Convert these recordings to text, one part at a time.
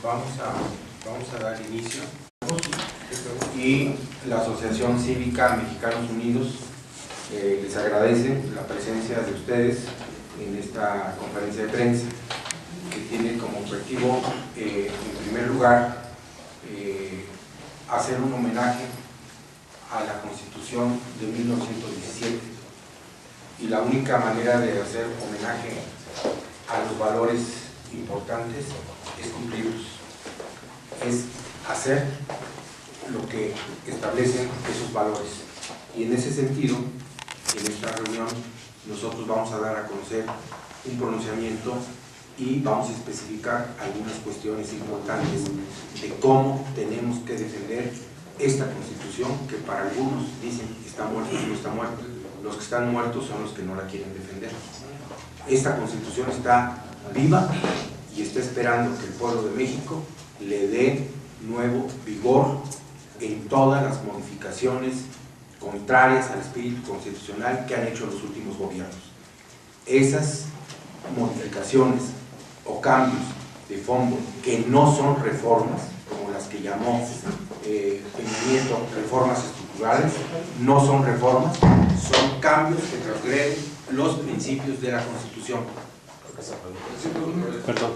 Vamos a dar inicio. Y la Asociación Cívica Mexicanos Unidos les agradece la presencia de ustedes en esta conferencia de prensa, que tiene como objetivo, en primer lugar, hacer un homenaje a la Constitución de 1917. Y la única manera de hacer homenaje a los valores importantes es cumplirlos, es hacer lo que establecen esos valores. Y en ese sentido, en esta reunión, nosotros vamos a dar a conocer un pronunciamiento y vamos a especificar algunas cuestiones importantes de cómo tenemos que defender esta Constitución, que para algunos dicen está muerta y no está muerta. Los que están muertos son los que no la quieren defender. Esta Constitución está viva y está esperando que el pueblo de México le dé nuevo vigor en todas las modificaciones contrarias al espíritu constitucional que han hecho los últimos gobiernos. Esas modificaciones o cambios de fondo que no son reformas, como las que llamó Peña Nieto reformas estructurales, no son reformas, son cambios que transgreden los principios de la Constitución. Perdón.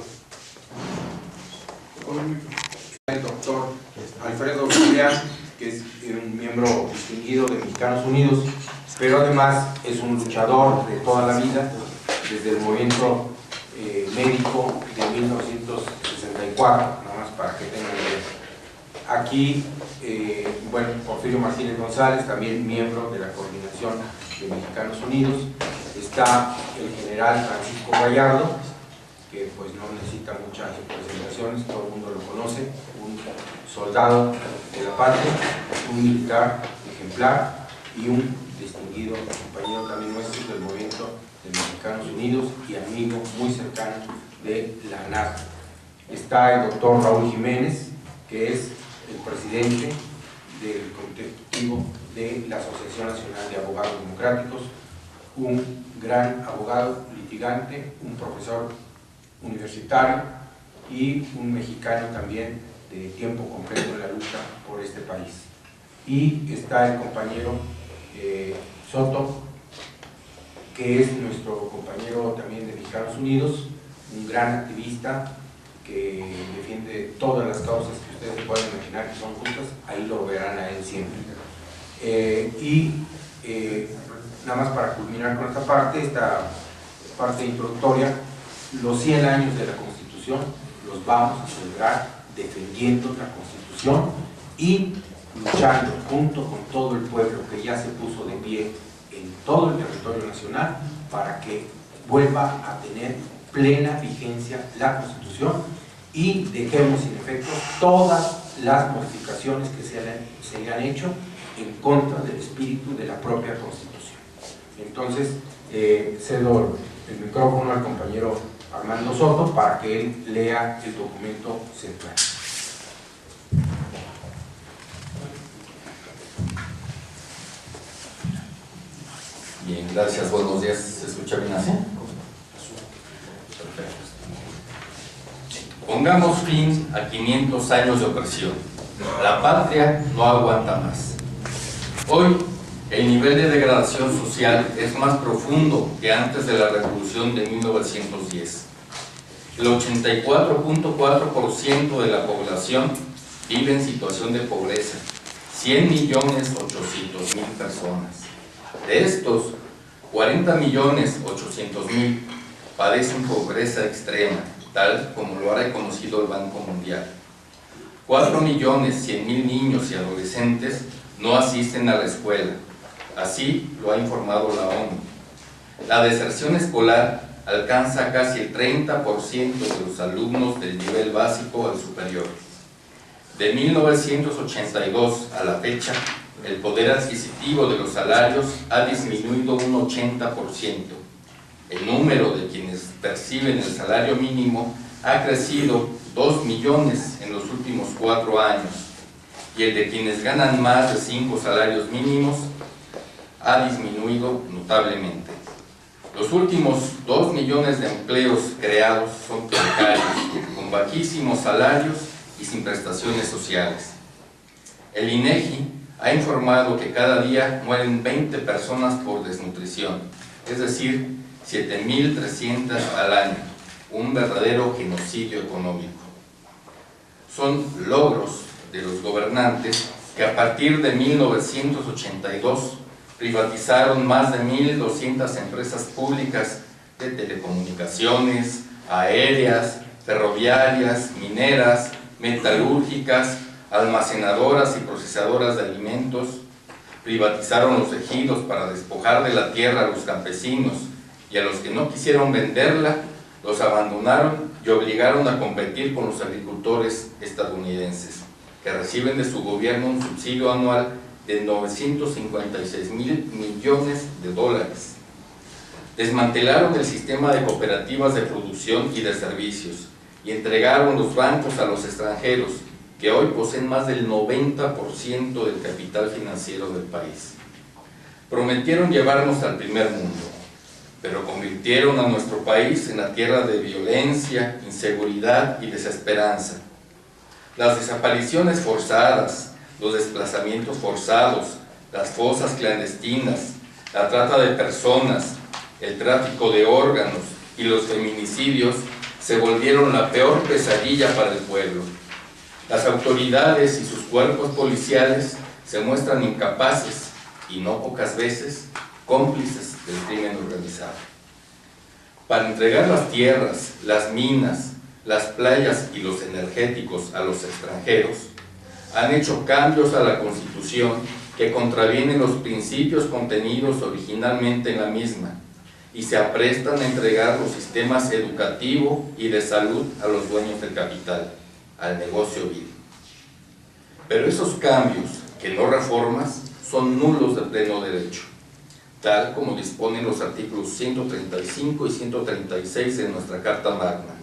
El doctor Alfredo Julián, que es un miembro distinguido de Mexicanos Unidos, pero además es un luchador de toda la vida, desde el movimiento médico de 1964, nada más para que tengan idea. Aquí, bueno, Porfirio Martínez González, también miembro de la coordinación de Mexicanos Unidos. Está el general Francisco Gallardo, que pues no necesita muchas presentaciones, todo el mundo lo conoce, un soldado de la patria, un militar ejemplar y un distinguido compañero también nuestro del movimiento de Mexicanos Unidos y amigo muy cercano de la ANAR. Está el doctor Raúl Jiménez, que es el presidente del Comité Ejecutivo de la Asociación Nacional de Abogados Democráticos, un gran abogado litigante, un profesor universitario y un mexicano también de tiempo completo en la lucha por este país. Y está el compañero Soto, que es nuestro compañero también de Mexicanos Unidos, un gran activista que defiende todas las causas que ustedes pueden imaginar que son justas, ahí lo verán a él siempre. Nada más para culminar con esta parte introductoria, los 100 años de la Constitución los vamos a celebrar defendiendo la Constitución y luchando junto con todo el pueblo que ya se puso de pie en todo el territorio nacional para que vuelva a tener plena vigencia la Constitución y dejemos sin efecto todas las modificaciones que se le han hecho en contra del espíritu de la propia Constitución. Entonces, cedo el micrófono al compañero Armando Soto para que él lea el documento central. Bien, gracias, buenos días. ¿Se escucha bien así? Perfecto. Pongamos fin a 500 años de opresión. La patria no aguanta más. Hoy, el nivel de degradación social es más profundo que antes de la Revolución de 1910. El 84.4% de la población vive en situación de pobreza, 100.800.000 personas. De estos, 40.800.000 padecen pobreza extrema, tal como lo ha reconocido el Banco Mundial. 4.100.000 niños y adolescentes no asisten a la escuela. Así lo ha informado la ONU. La deserción escolar alcanza casi el 30% de los alumnos del nivel básico al superior. De 1982 a la fecha, el poder adquisitivo de los salarios ha disminuido un 80%. El número de quienes perciben el salario mínimo ha crecido 2 millones en los últimos 4 años y el de quienes ganan más de 5 salarios mínimos ha disminuido notablemente. Los últimos 2 millones de empleos creados son precarios, con con bajísimos salarios y sin prestaciones sociales. El INEGI ha informado que cada día mueren 20 personas por desnutrición, es decir, 7.300 al año, un verdadero genocidio económico. Son logros de los gobernantes que a partir de 1982 privatizaron más de 1.200 empresas públicas de telecomunicaciones, aéreas, ferroviarias, mineras, metalúrgicas, almacenadoras y procesadoras de alimentos. Privatizaron los ejidos para despojar de la tierra a los campesinos, y a los que no quisieron venderla los abandonaron y obligaron a competir con los agricultores estadounidenses, que reciben de su gobierno un subsidio anual de 956.000 millones de dólares. Desmantelaron el sistema de cooperativas de producción y de servicios y entregaron los bancos a los extranjeros, que hoy poseen más del 90% del capital financiero del país. Prometieron llevarnos al primer mundo, pero convirtieron a nuestro país en la tierra de violencia, inseguridad y desesperanza. Las desapariciones forzadas, los desplazamientos forzados, las fosas clandestinas, la trata de personas, el tráfico de órganos y los feminicidios se volvieron la peor pesadilla para el pueblo. Las autoridades y sus cuerpos policiales se muestran incapaces y no pocas veces cómplices del crimen organizado. Para entregar las tierras, las minas, las playas y los energéticos a los extranjeros, han hecho cambios a la Constitución que contravienen los principios contenidos originalmente en la misma y se aprestan a entregar los sistemas educativo y de salud a los dueños del capital, al negocio vil. Pero esos cambios, que no reformas, son nulos de pleno derecho, tal como disponen los artículos 135 y 136 de nuestra Carta Magna,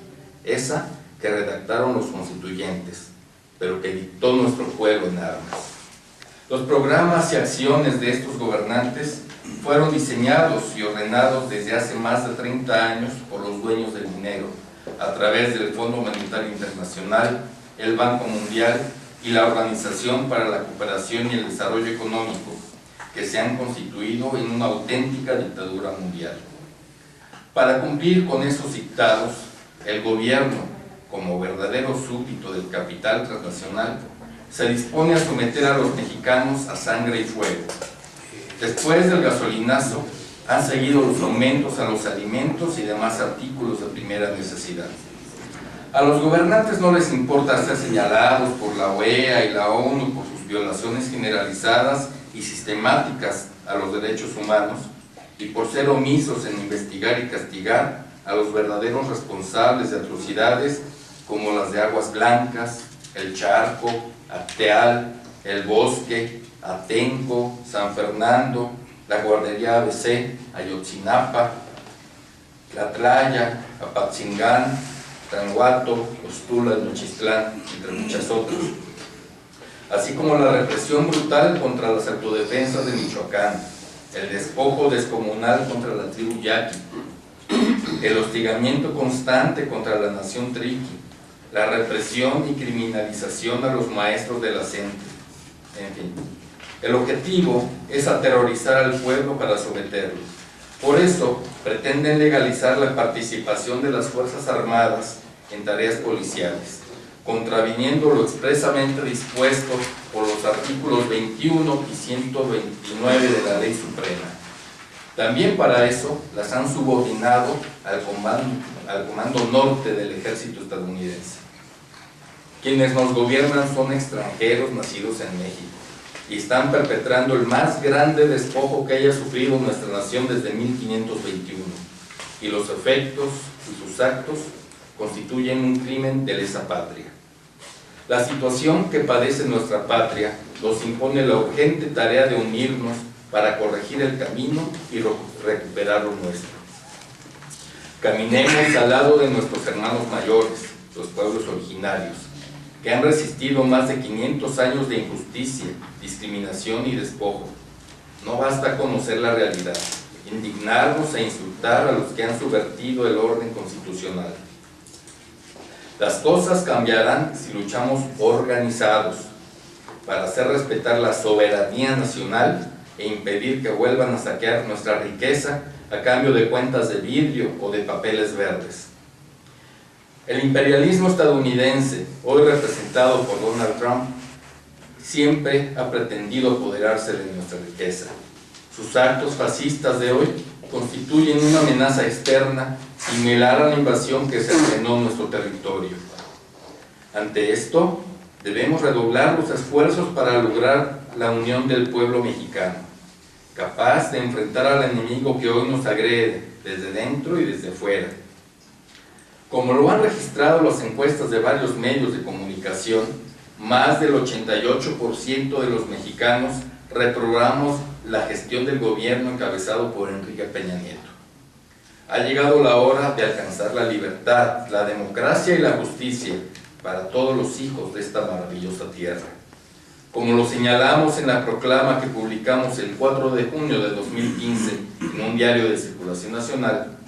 esa que redactaron los constituyentes, pero que dictó nuestro pueblo en armas. Los programas y acciones de estos gobernantes fueron diseñados y ordenados desde hace más de 30 años por los dueños del dinero, a través del Fondo Monetario Internacional, el Banco Mundial y la Organización para la Cooperación y el Desarrollo Económico, que se han constituido en una auténtica dictadura mundial. Para cumplir con esos dictados, el gobierno, como verdadero súbdito del capital transnacional, se dispone a someter a los mexicanos a sangre y fuego. Después del gasolinazo, han seguido los aumentos a los alimentos y demás artículos de primera necesidad. A los gobernantes no les importa ser señalados por la OEA y la ONU por sus violaciones generalizadas y sistemáticas a los derechos humanos y por ser omisos en investigar y castigar a los verdaderos responsables de atrocidades como las de Aguas Blancas, El Charco, Acteal, El Bosque, Atenco, San Fernando, la Guardería ABC, Ayotzinapa, Tlatlaya, Apatzingán, Tanhuato, Ostula, Nochistlán, entre muchas otras, así como la represión brutal contra las autodefensas de Michoacán, el despojo descomunal contra la tribu Yaqui, el hostigamiento constante contra la nación Triqui, la represión y criminalización a los maestros de la CENTE, en fin. El objetivo es aterrorizar al pueblo para someterlo. Por eso pretenden legalizar la participación de las Fuerzas Armadas en tareas policiales, contraviniendo lo expresamente dispuesto por los artículos 21 y 129 de la Ley Suprema. También para eso las han subordinado al Comando Norte del Ejército estadounidense. Quienes nos gobiernan son extranjeros nacidos en México y están perpetrando el más grande despojo que haya sufrido nuestra nación desde 1521, y los efectos y sus actos constituyen un crimen de lesa patria. La situación que padece nuestra patria nos impone la urgente tarea de unirnos para corregir el camino y recuperar lo nuestro. Caminemos al lado de nuestros hermanos mayores, los pueblos originarios, que han resistido más de 500 años de injusticia, discriminación y despojo. No basta conocer la realidad, indignarnos e insultar a los que han subvertido el orden constitucional. Las cosas cambiarán si luchamos organizados para hacer respetar la soberanía nacional e impedir que vuelvan a saquear nuestra riqueza a cambio de cuentas de vidrio o de papeles verdes. El imperialismo estadounidense, hoy representado por Donald Trump, siempre ha pretendido apoderarse de nuestra riqueza. Sus actos fascistas de hoy constituyen una amenaza externa similar a la invasión que se estrenó en nuestro territorio. Ante esto, debemos redoblar los esfuerzos para lograr la unión del pueblo mexicano, capaz de enfrentar al enemigo que hoy nos agrede, desde dentro y desde fuera. Como lo han registrado las encuestas de varios medios de comunicación, más del 88% de los mexicanos reprobamos la gestión del gobierno encabezado por Enrique Peña Nieto. Ha llegado la hora de alcanzar la libertad, la democracia y la justicia para todos los hijos de esta maravillosa tierra. Como lo señalamos en la proclama que publicamos el 4 de junio de 2015 en un diario de circulación nacional,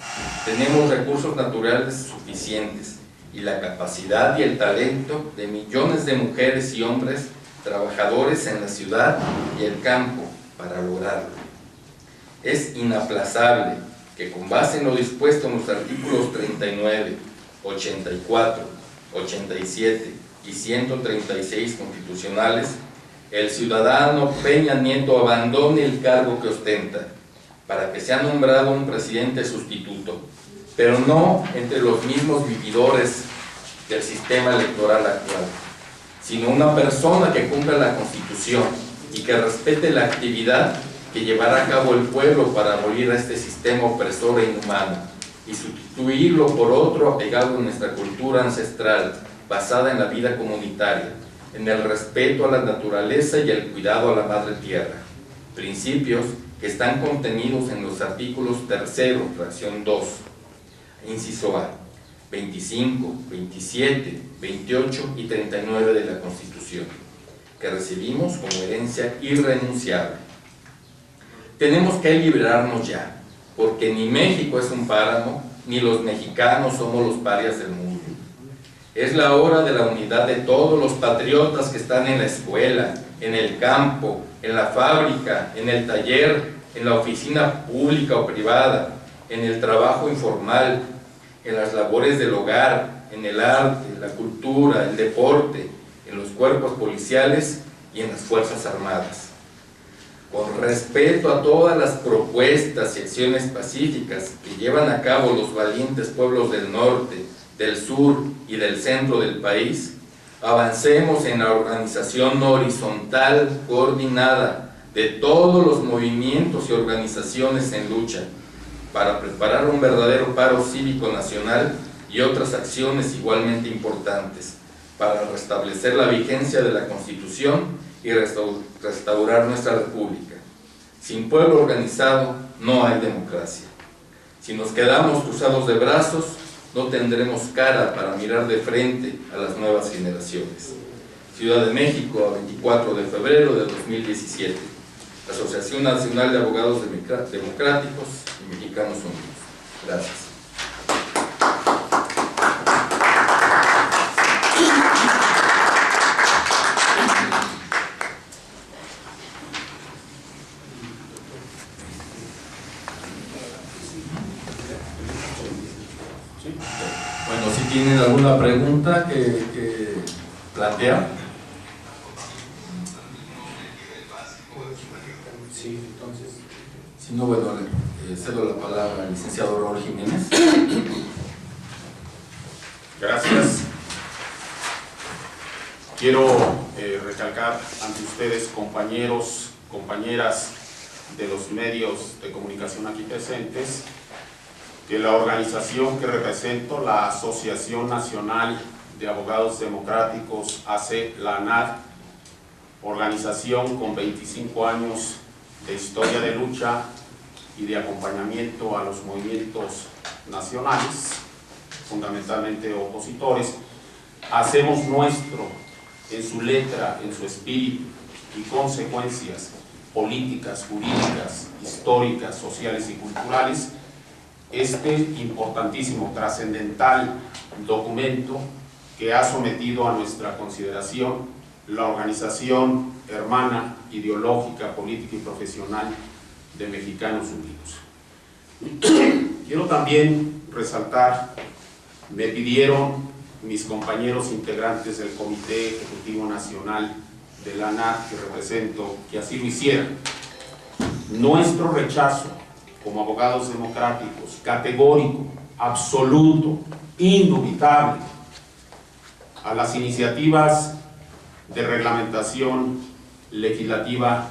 tenemos recursos naturales suficientes y la capacidad y el talento de millones de mujeres y hombres trabajadores en la ciudad y el campo para lograrlo. Es inaplazable que con base en lo dispuesto en los artículos 39, 84, 87 y 136 constitucionales, el ciudadano Peña Nieto abandone el cargo que ostenta para que sea nombrado un presidente sustituto, pero no entre los mismos vividores del sistema electoral actual, sino una persona que cumpla la Constitución y que respete la actividad que llevará a cabo el pueblo para abolir a este sistema opresor e inhumano y sustituirlo por otro apegado a nuestra cultura ancestral, basada en la vida comunitaria, en el respeto a la naturaleza y el cuidado a la madre tierra, principios que están contenidos en los artículos 3, fracción 2, inciso A, 25, 27, 28 y 39 de la Constitución, que recibimos como herencia irrenunciable. Tenemos que liberarnos ya, porque ni México es un páramo, ni los mexicanos somos los parias del mundo. Es la hora de la unidad de todos los patriotas que están en la escuela, en el campo, en la fábrica, en el taller, en la oficina pública o privada, en el trabajo informal, en las labores del hogar, en el arte, la cultura, el deporte, en los cuerpos policiales y en las Fuerzas Armadas. Con respeto a todas las propuestas y acciones pacíficas que llevan a cabo los valientes pueblos del norte, del sur y del centro del país, avancemos en la organización horizontal coordinada de todos los movimientos y organizaciones en lucha para preparar un verdadero paro cívico nacional y otras acciones igualmente importantes para restablecer la vigencia de la Constitución y restaurar nuestra república. Sin pueblo organizado no hay democracia. Si nos quedamos cruzados de brazos, no tendremos cara para mirar de frente a las nuevas generaciones. Ciudad de México, a 24 de febrero de 2017. Asociación Nacional de Abogados Democráticos y Mexicanos Unidos. Gracias. Bueno, si tienen alguna pregunta que plantear. Sí, entonces. Si no, bueno, cedo la palabra al licenciado Raúl Jiménez. Gracias. Quiero recalcar ante ustedes, compañeros, compañeras de los medios de comunicación aquí presentes, que la organización que represento, la Asociación Nacional de Abogados Democráticos, AC, la ANAD, organización con 25 años de historia de lucha y de acompañamiento a los movimientos nacionales, fundamentalmente opositores, hacemos nuestro, en su letra, en su espíritu y consecuencias políticas, jurídicas, históricas, sociales y culturales, este importantísimo, trascendental documento que ha sometido a nuestra consideración la organización hermana, ideológica, política y profesional de Mexicanos Unidos. Quiero también resaltar, me pidieron mis compañeros integrantes del Comité Ejecutivo Nacional de la ANAT, que represento, que así lo hicieran. Nuestro rechazo como abogados democráticos, categórico, absoluto, indubitable, a las iniciativas de reglamentación legislativa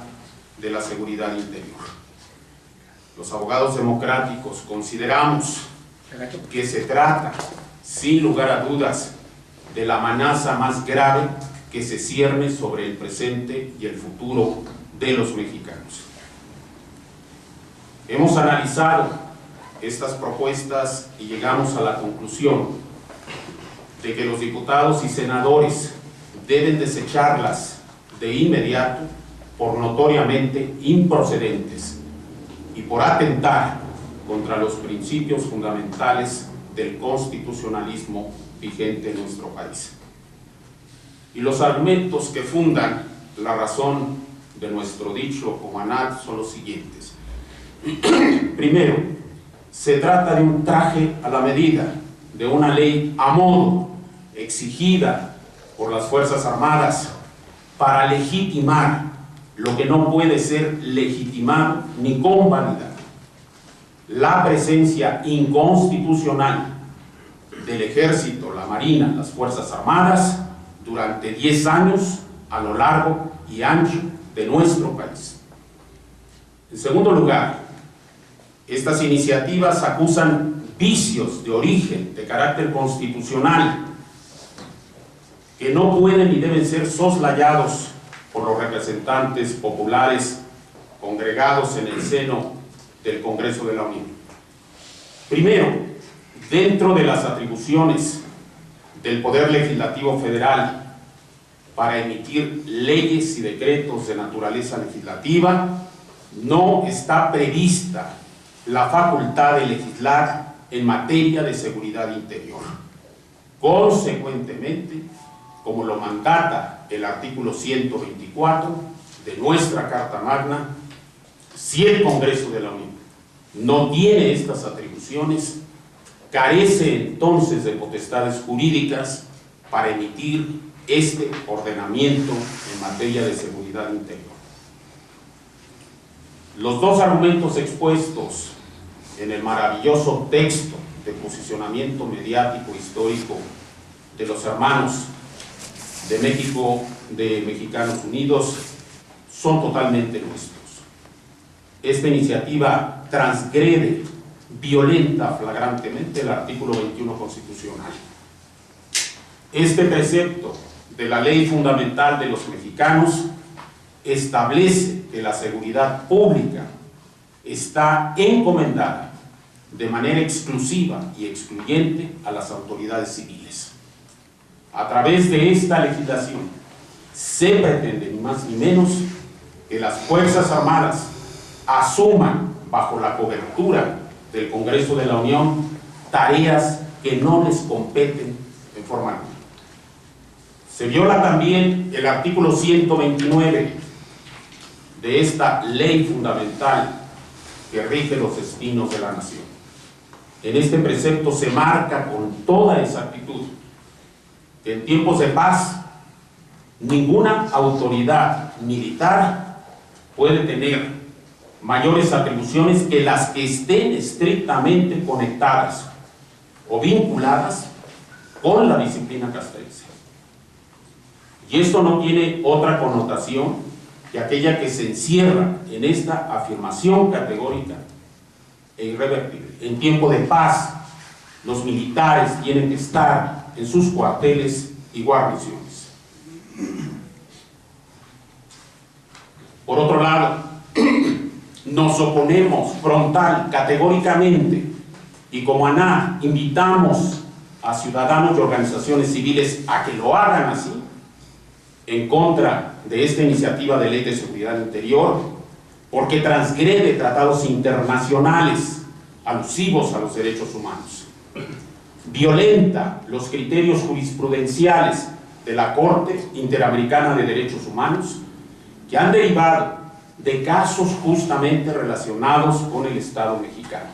de la seguridad interior. Los abogados democráticos consideramos que se trata, sin lugar a dudas, de la amenaza más grave que se cierne sobre el presente y el futuro de los mexicanos. Hemos analizado estas propuestas y llegamos a la conclusión de que los diputados y senadores deben desecharlas de inmediato por notoriamente improcedentes y por atentar contra los principios fundamentales del constitucionalismo vigente en nuestro país. Y los argumentos que fundan la razón de nuestro dicho como ANAT son los siguientes. Primero, se trata de un traje a la medida, de una ley a modo, exigida por las Fuerzas Armadas para legitimar lo que no puede ser legitimado ni convalidado: la presencia inconstitucional del Ejército, la Marina, las Fuerzas Armadas durante 10 años a lo largo y ancho de nuestro país. En segundo lugar, estas iniciativas acusan vicios de origen, de carácter constitucional, que no pueden ni deben ser soslayados por los representantes populares congregados en el seno del Congreso de la Unión. Primero, dentro de las atribuciones del Poder Legislativo Federal para emitir leyes y decretos de naturaleza legislativa, no está prevista la facultad de legislar en materia de seguridad interior. Consecuentemente, como lo mandata el artículo 124 de nuestra Carta Magna, si el Congreso de la Unión no tiene estas atribuciones, carece entonces de potestades jurídicas para emitir este ordenamiento en materia de seguridad interior. Los dos argumentos expuestos en el maravilloso texto de posicionamiento mediático histórico de los hermanos de México, de Mexicanos Unidos, son totalmente nuestros. Esta iniciativa transgrede, violenta flagrantemente el artículo 21 constitucional. Este precepto de la ley fundamental de los mexicanos establece que la seguridad pública está encomendada de manera exclusiva y excluyente a las autoridades civiles. A través de esta legislación se pretende ni más ni menos que las Fuerzas Armadas asuman bajo la cobertura del Congreso de la Unión tareas que no les competen en forma alguna. Se viola también el artículo 129 de esta ley fundamental que rige los destinos de la nación. En este precepto se marca con toda exactitud que en tiempos de paz ninguna autoridad militar puede tener mayores atribuciones que las que estén estrictamente conectadas o vinculadas con la disciplina castrense. Y esto no tiene otra connotación que aquella que se encierra en esta afirmación categórica e irrevertible. En tiempo de paz, los militares tienen que estar en sus cuarteles y guarniciones. Por otro lado, nos oponemos frontal, categóricamente, y como ANAT invitamos a ciudadanos y organizaciones civiles a que lo hagan así, en contra de esta iniciativa de ley de seguridad interior, porque transgrede tratados internacionales alusivos a los derechos humanos. violenta los criterios jurisprudenciales de la Corte Interamericana de Derechos Humanos, que han derivado de casos justamente relacionados con el Estado mexicano.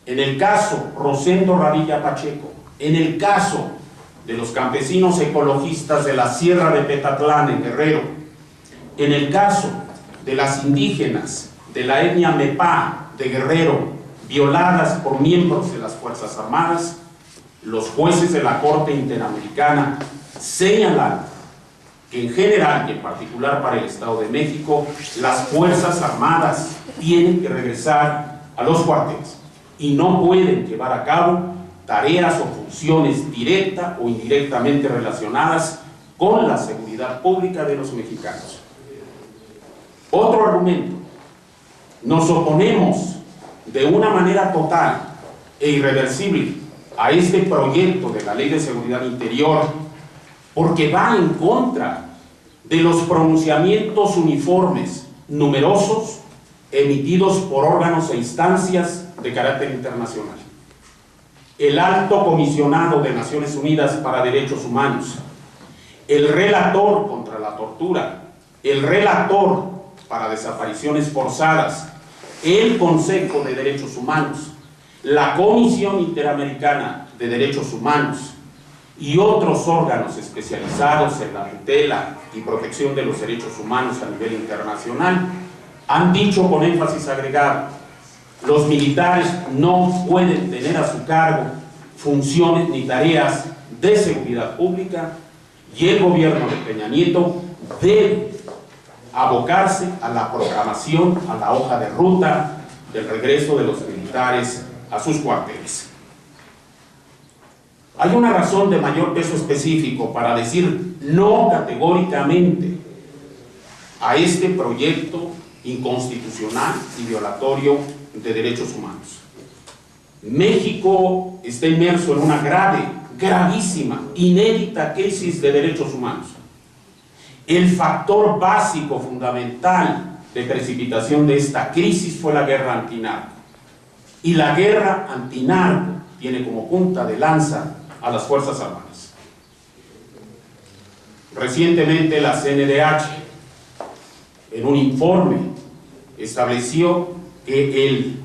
En el caso Rosendo Radilla Pacheco, en el caso de los campesinos ecologistas de la Sierra de Petatlán en Guerrero, en el caso de las indígenas de la etnia Mepá de Guerrero, violadas por miembros de las Fuerzas Armadas, los jueces de la Corte Interamericana señalan que en general y en particular para el Estado de México, las Fuerzas Armadas tienen que regresar a los cuarteles y no pueden llevar a cabo tareas o funciones directa o indirectamente relacionadas con la seguridad pública de los mexicanos. Otro argumento: nos oponemos de una manera total e irreversible a este proyecto de la Ley de Seguridad Interior porque va en contra de los pronunciamientos uniformes, numerosos, emitidos por órganos e instancias de carácter internacional. El Alto Comisionado de Naciones Unidas para Derechos Humanos, el Relator contra la Tortura, el Relator para Desapariciones Forzadas, el Consejo de Derechos Humanos, la Comisión Interamericana de Derechos Humanos y otros órganos especializados en la tutela y protección de los derechos humanos a nivel internacional han dicho con énfasis agregado: los militares no pueden tener a su cargo funciones ni tareas de seguridad pública y el gobierno de Peña Nieto debe abocarse a la programación, a la hoja de ruta del regreso de los militares a sus cuarteles. Hay una razón de mayor peso específico para decir no categóricamente a este proyecto inconstitucional y violatorio de derechos humanos. México está inmerso en una grave, gravísima, inédita crisis de derechos humanos. El factor básico, fundamental de precipitación de esta crisis fue la guerra antinarco. Y la guerra antinarco tiene como punta de lanza a las Fuerzas Armadas. Recientemente la CNDH, en un informe, estableció que el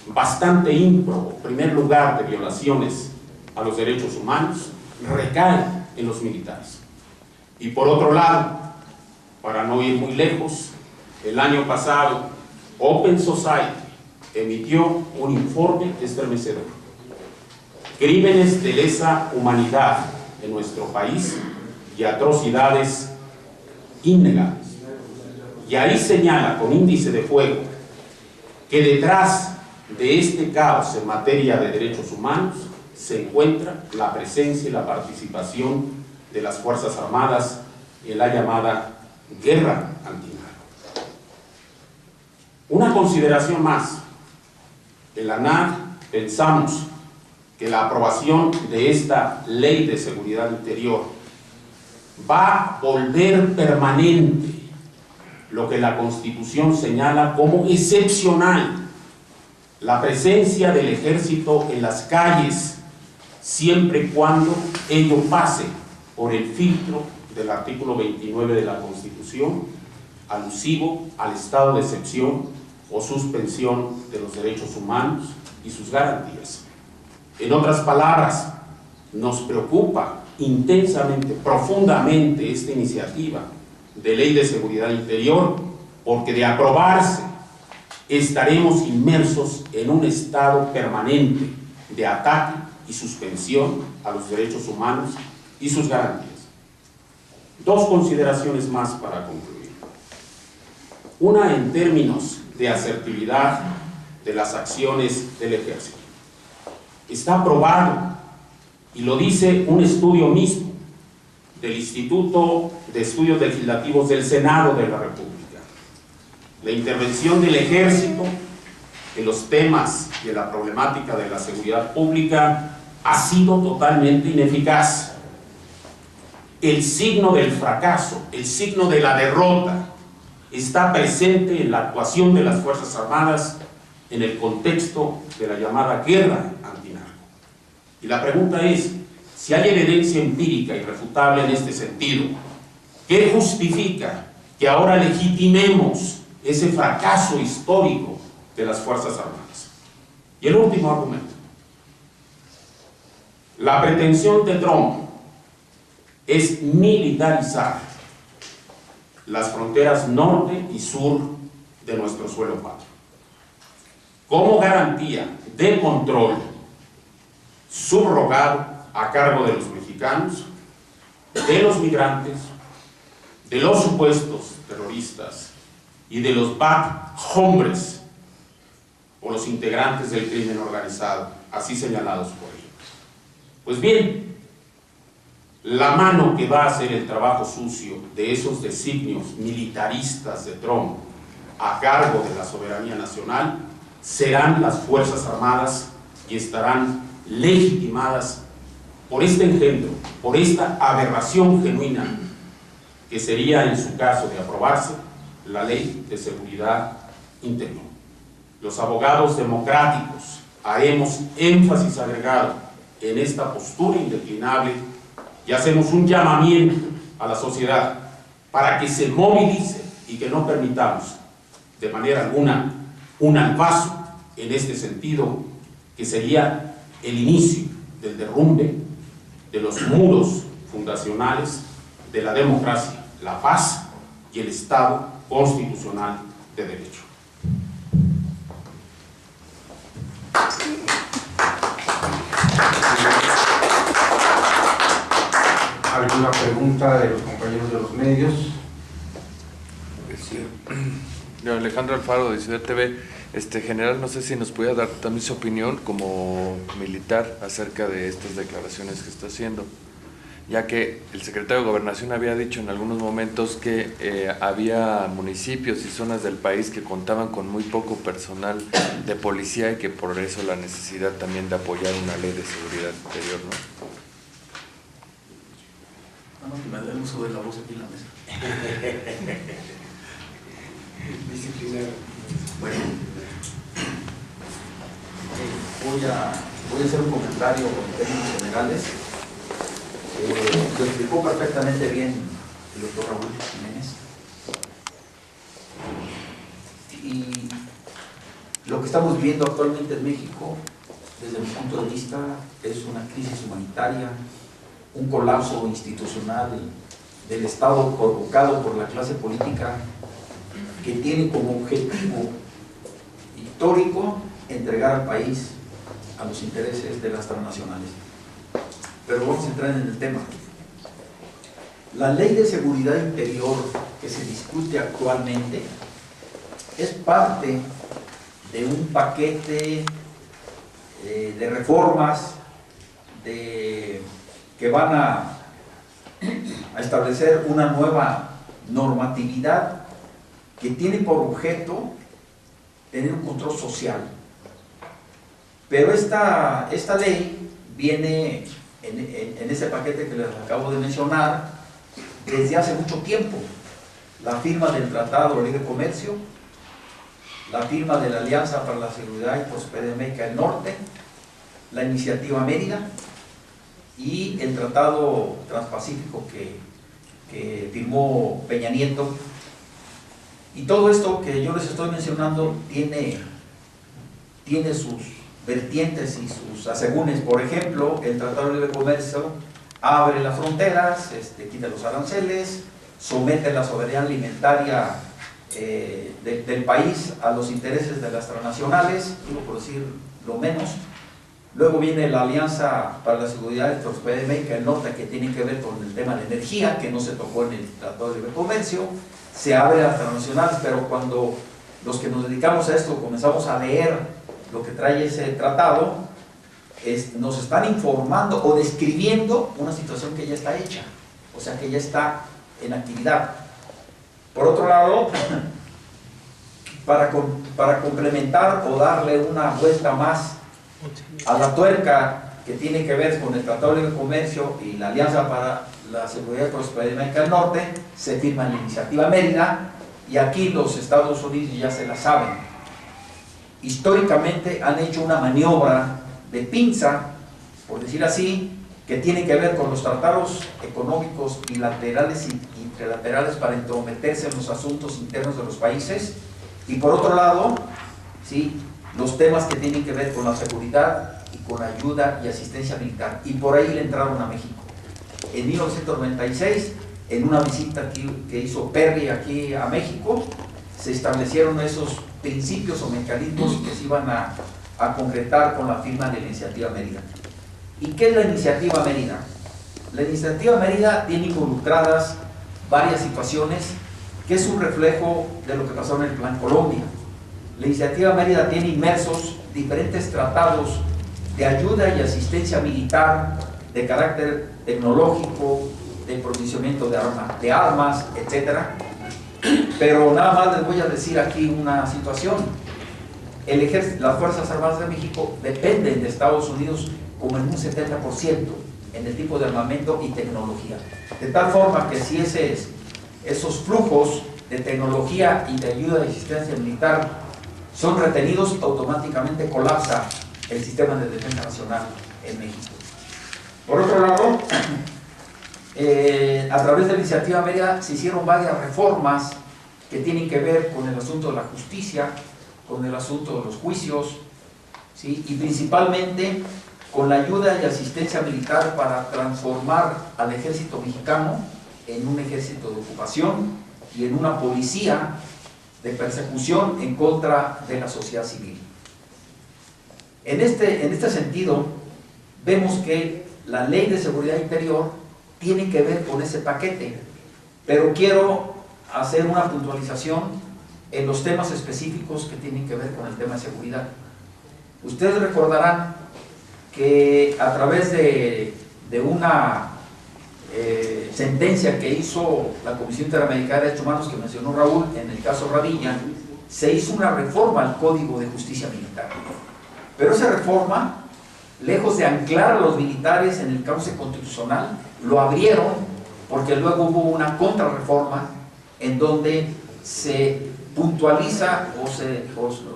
bastante ímprobo primer lugar de violaciones a los derechos humanos recae en los militares. Y por otro lado, para no ir muy lejos, el año pasado Open Society emitió un informe estremecedor: crímenes de lesa humanidad en nuestro país y atrocidades innegables. Y ahí señala con índice de fuego que detrás de este caos en materia de derechos humanos se encuentra la presencia y la participación de las Fuerzas Armadas en la llamada guerra antinarco. Una consideración más: en la ANAD pensamos que la aprobación de esta Ley de Seguridad Interior va a volver permanente lo que la Constitución señala como excepcional la presencia del ejército en las calles, siempre y cuando ello pase por el filtro del artículo 29 de la Constitución, alusivo al estado de excepción o suspensión de los derechos humanos y sus garantías. En otras palabras, nos preocupa intensamente, profundamente esta iniciativa de Ley de Seguridad Interior, porque de aprobarse estaremos inmersos en un estado permanente de ataque y suspensión a los derechos humanos y sus garantías. Dos consideraciones más para concluir. Una en términos de asertividad de las acciones del ejército. Está probado, y lo dice un estudio mismo del Instituto de Estudios Legislativos del Senado de la República. La intervención del ejército en los temas de la problemática de la seguridad pública ha sido totalmente ineficaz. El signo del fracaso, el signo de la derrota, está presente en la actuación de las Fuerzas Armadas en el contexto de la llamada guerra antinarco. Y la pregunta es, si hay evidencia empírica irrefutable en este sentido, ¿qué justifica que ahora legitimemos ese fracaso histórico de las Fuerzas Armadas? Y el último argumento. La pretensión de Trump es militarizar las fronteras norte y sur de nuestro suelo patrio. Como garantía de control subrogado a cargo de los mexicanos, de los migrantes, de los supuestos terroristas y de los bad hombres o los integrantes del crimen organizado, así señalados por ellos. Pues bien, la mano que va a hacer el trabajo sucio de esos designios militaristas de Trump a cargo de la soberanía nacional serán las Fuerzas Armadas y estarán legitimadas por este engendro, por esta aberración genuina que sería, en su caso de aprobarse, la Ley de Seguridad Interior. Los abogados democráticos haremos énfasis agregado en esta postura indeclinable y hacemos un llamamiento a la sociedad para que se movilice y que no permitamos de manera alguna un albazo en este sentido, que sería el inicio del derrumbe de los muros fundacionales de la democracia, la paz y el Estado constitucional de derecho. ¿Alguna pregunta de los compañeros de los medios? Alejandro Alfaro, de Ciudad TV. General, no sé si nos puede dar también su opinión como militar acerca de estas declaraciones que está haciendo, ya que el secretario de Gobernación había dicho en algunos momentos que había municipios y zonas del país que contaban con muy poco personal de policía y que por eso la necesidad también de apoyar una ley de seguridad interior, ¿no? Vamos, que me da el uso de la voz aquí en la mesa. Bueno, voy a hacer un comentario en términos generales. Lo explicó perfectamente bien el doctor Raúl Jiménez. Y lo que estamos viendo actualmente en México, desde mi punto de vista, es una crisis humanitaria, un colapso institucional del Estado provocado por la clase política, que tiene como objetivo histórico entregar al país a los intereses de las transnacionales. Pero vamos a entrar en el tema. La Ley de Seguridad Interior que se discute actualmente es parte de un paquete de reformas que van a establecer una nueva normatividad que tiene por objeto tener un control social. Pero esta ley viene en ese paquete que les acabo de mencionar desde hace mucho tiempo. La firma del Tratado de Libre Comercio, la firma de la Alianza para la Seguridad y Prosperidad de América del Norte, la Iniciativa Mérida y el Tratado Transpacífico que firmó Peña Nieto. Y todo esto que yo les estoy mencionando tiene sus vertientes y sus asegúnes. Por ejemplo, el Tratado de Libre Comercio abre las fronteras, quita los aranceles, somete la soberanía alimentaria del país a los intereses de las transnacionales, digo por decir lo menos. Luego viene la Alianza para la Seguridad y Prosperidad de América del Norte, que tiene que ver con el tema de energía, que no se tocó en el Tratado de Libre Comercio. Se abre a las transnacionales, pero cuando los que nos dedicamos a esto comenzamos a leer lo que trae ese tratado, nos están informando o describiendo una situación que ya está hecha, o sea que ya está en actividad. Por otro lado, para complementar o darle una vuelta más a la tuerca que tiene que ver con el Tratado de Libre Comercio y la Alianza para la Seguridad y Prosperidad de América del Norte, se firma la Iniciativa Mérida, y aquí los Estados Unidos ya se la saben. Históricamente han hecho una maniobra de pinza por decir así, que tiene que ver con los tratados económicos bilaterales y trilaterales para entrometerse en los asuntos internos de los países, y por otro lado, ¿sí?, los temas que tienen que ver con la seguridad y con ayuda y asistencia militar. Y por ahí le entraron a México. En 1996, en una visita que hizo Perry aquí a México, se establecieron esos principios o mecanismos que se iban a concretar con la firma de la Iniciativa Mérida. ¿Y qué es la Iniciativa Mérida? La Iniciativa Mérida tiene involucradas varias situaciones que es un reflejo de lo que pasó en el Plan Colombia. La Iniciativa Mérida tiene inmersos diferentes tratados de ayuda y asistencia militar, de carácter tecnológico, de provisionamiento de armas, etc. Pero nada más les voy a decir aquí una situación. Las Fuerzas Armadas de México dependen de Estados Unidos como en un 70% en el tipo de armamento y tecnología. De tal forma que si esos flujos de tecnología y de ayuda y asistencia militar son retenidos, automáticamente colapsa el sistema de defensa nacional en México. Por otro lado, a través de la Iniciativa Mérida se hicieron varias reformas que tienen que ver con el asunto de la justicia, con el asunto de los juicios, ¿sí?, y principalmente con la ayuda y asistencia militar para transformar al ejército mexicano en un ejército de ocupación y en una policía de persecución en contra de la sociedad civil. En este sentido, vemos que la Ley de Seguridad Interior tiene que ver con ese paquete, pero quiero hacer una puntualización en los temas específicos que tienen que ver con el tema de seguridad. Ustedes recordarán que a través de una sentencia que hizo la Comisión Interamericana de Derechos Humanos que mencionó Raúl en el caso Radilla, se hizo una reforma al Código de Justicia Militar. Pero esa reforma, lejos de anclar a los militares en el cauce constitucional, lo abrieron porque luego hubo una contrarreforma en donde se puntualiza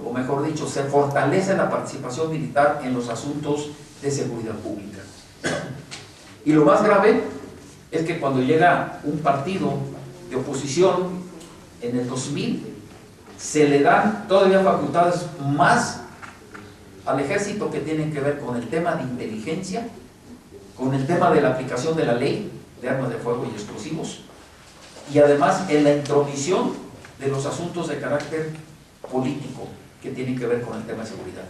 o mejor dicho, se fortalece la participación militar en los asuntos de seguridad pública. Y lo más grave es que cuando llega un partido de oposición en el 2000, se le dan todavía facultades más al ejército que tienen que ver con el tema de inteligencia, con el tema de la aplicación de la ley de armas de fuego y explosivos, y además en la intromisión de los asuntos de carácter político que tienen que ver con el tema de seguridad.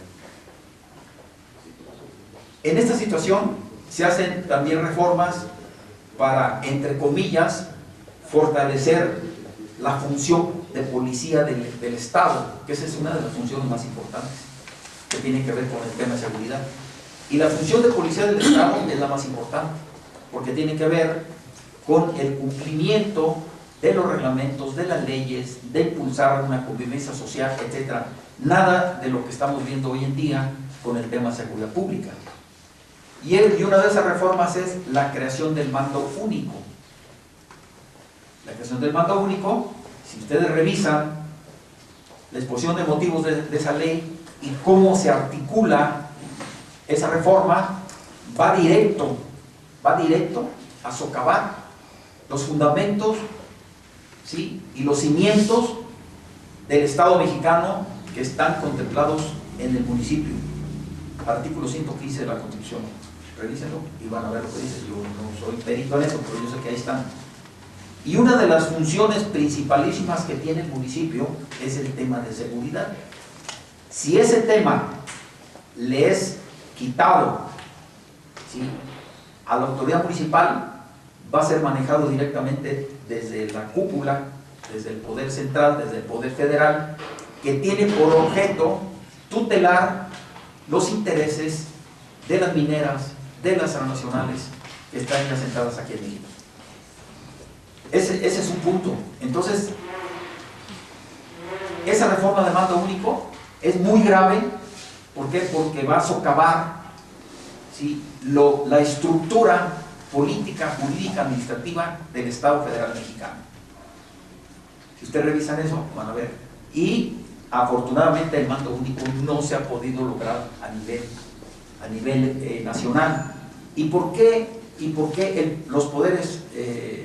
En esta situación se hacen también reformas para, entre comillas, fortalecer la función de policía del Estado, que esa es una de las funciones más importantes que tiene que ver con el tema de seguridad. Y la función de policía del Estado es la más importante, porque tiene que ver con el cumplimiento de los reglamentos, de las leyes, de impulsar una convivencia social, etc. Nada de lo que estamos viendo hoy en día con el tema de seguridad pública. Y una de esas reformas es la creación del mando único. La creación del mando único, si ustedes revisan la exposición de motivos de esa ley y cómo se articula esa reforma, va directo a socavar los fundamentos, ¿sí?, y los cimientos del Estado mexicano que están contemplados en el municipio. Artículo 115 de la Constitución. Revísenlo y van a ver lo que dice. Yo no soy perito en eso, pero yo sé que ahí están. Y una de las funciones principalísimas que tiene el municipio es el tema de seguridad. Si ese tema le es quitado, ¿sí?, a la autoridad municipal, va a ser manejado directamente desde la cúpula, desde el poder central, desde el poder federal, que tiene por objeto tutelar los intereses de las mineras, de las transnacionales que están ya asentadas aquí en México. Ese es un punto. Entonces, esa reforma de mando único es muy grave. ¿Por qué? Porque va a socavar, ¿sí?, la estructura política, jurídica, administrativa del Estado Federal Mexicano. Si ustedes revisan eso, van a ver. Y afortunadamente el mando único no se ha podido lograr a nivel a nivel nacional. ¿Y por qué los poderes,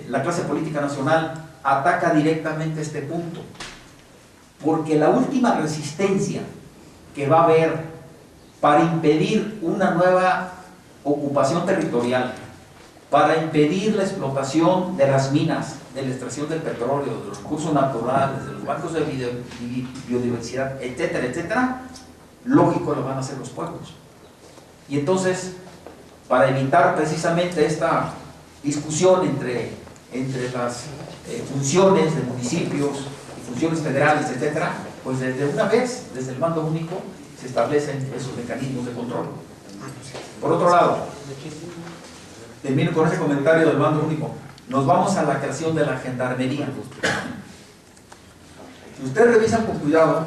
la clase política nacional ataca directamente este punto? Porque la última resistencia que va a haber para impedir una nueva ocupación territorial, para impedir la explotación de las minas, de la extracción del petróleo, de los recursos naturales, de los bancos de biodiversidad, etcétera, etcétera, lógico lo van a hacer los pueblos. Y entonces, para evitar precisamente esta discusión entre las funciones de municipios y funciones federales, etcétera, pues desde una vez, desde el mando único, se establecen esos mecanismos de control. Por otro lado, termino con ese comentario del mando único. Nos vamos a la creación de la gendarmería. Si ustedes revisan con cuidado,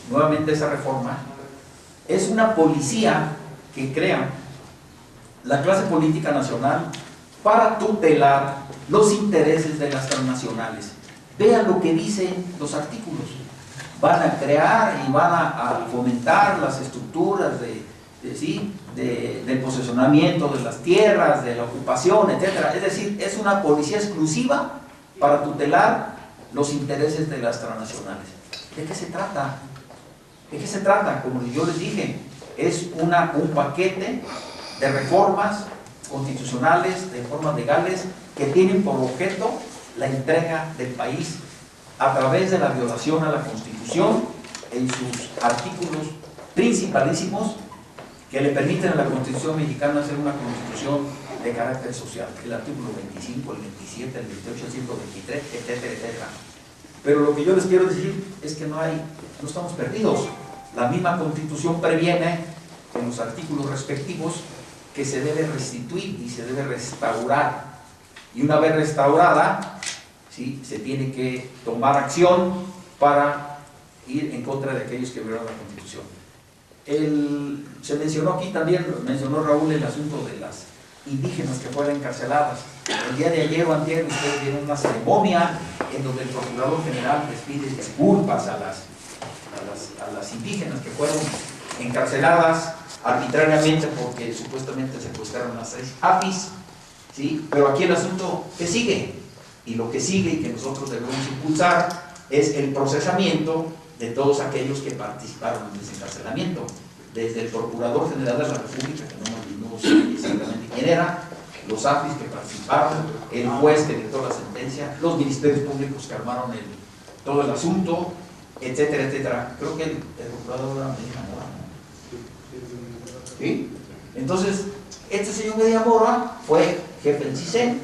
nuevamente esa reforma, es una policía que crea la clase política nacional para tutelar los intereses de las transnacionales. Vean lo que dicen los artículos. Van a crear y van a fomentar las estructuras del posesionamiento de las tierras, de la ocupación, etc. Es decir, es una policía exclusiva para tutelar los intereses de las transnacionales. ¿De qué se trata? ¿De qué se trata? Como yo les dije, es un paquete de reformas constitucionales, de reformas legales, que tienen por objeto la entrega del país a través de la violación a la Constitución en sus artículos principalísimos que le permiten a la Constitución mexicana ser una Constitución de carácter social. El artículo 25, el 27, el 28, el 123, etcétera, etcétera. Pero lo que yo les quiero decir es que no estamos perdidos. La misma Constitución previene en los artículos respectivos que se debe restituir y se debe restaurar. Y una vez restaurada, ¿sí?, se tiene que tomar acción para ir en contra de aquellos que violan la Constitución. Se mencionó aquí también, mencionó Raúl, el asunto de las indígenas que fueron encarceladas. El día de ayer o antier ustedes vieron una ceremonia en donde el Procurador General les pide disculpas a las indígenas que fueron encarceladas arbitrariamente porque supuestamente secuestraron a 6 APIs, ¿sí? Pero aquí el asunto que sigue, y lo que sigue y que nosotros debemos impulsar es el procesamiento de todos aquellos que participaron en ese encarcelamiento, desde el Procurador General de la República, que no sé exactamente quién era, los APIs que participaron, el juez que dictó la sentencia, los ministerios públicos que armaron todo el asunto, etcétera, etcétera. Creo que el Procurador era Medina Mora, ¿no? ¿Sí? Entonces, este señor Medina Mora fue jefe del CISEN,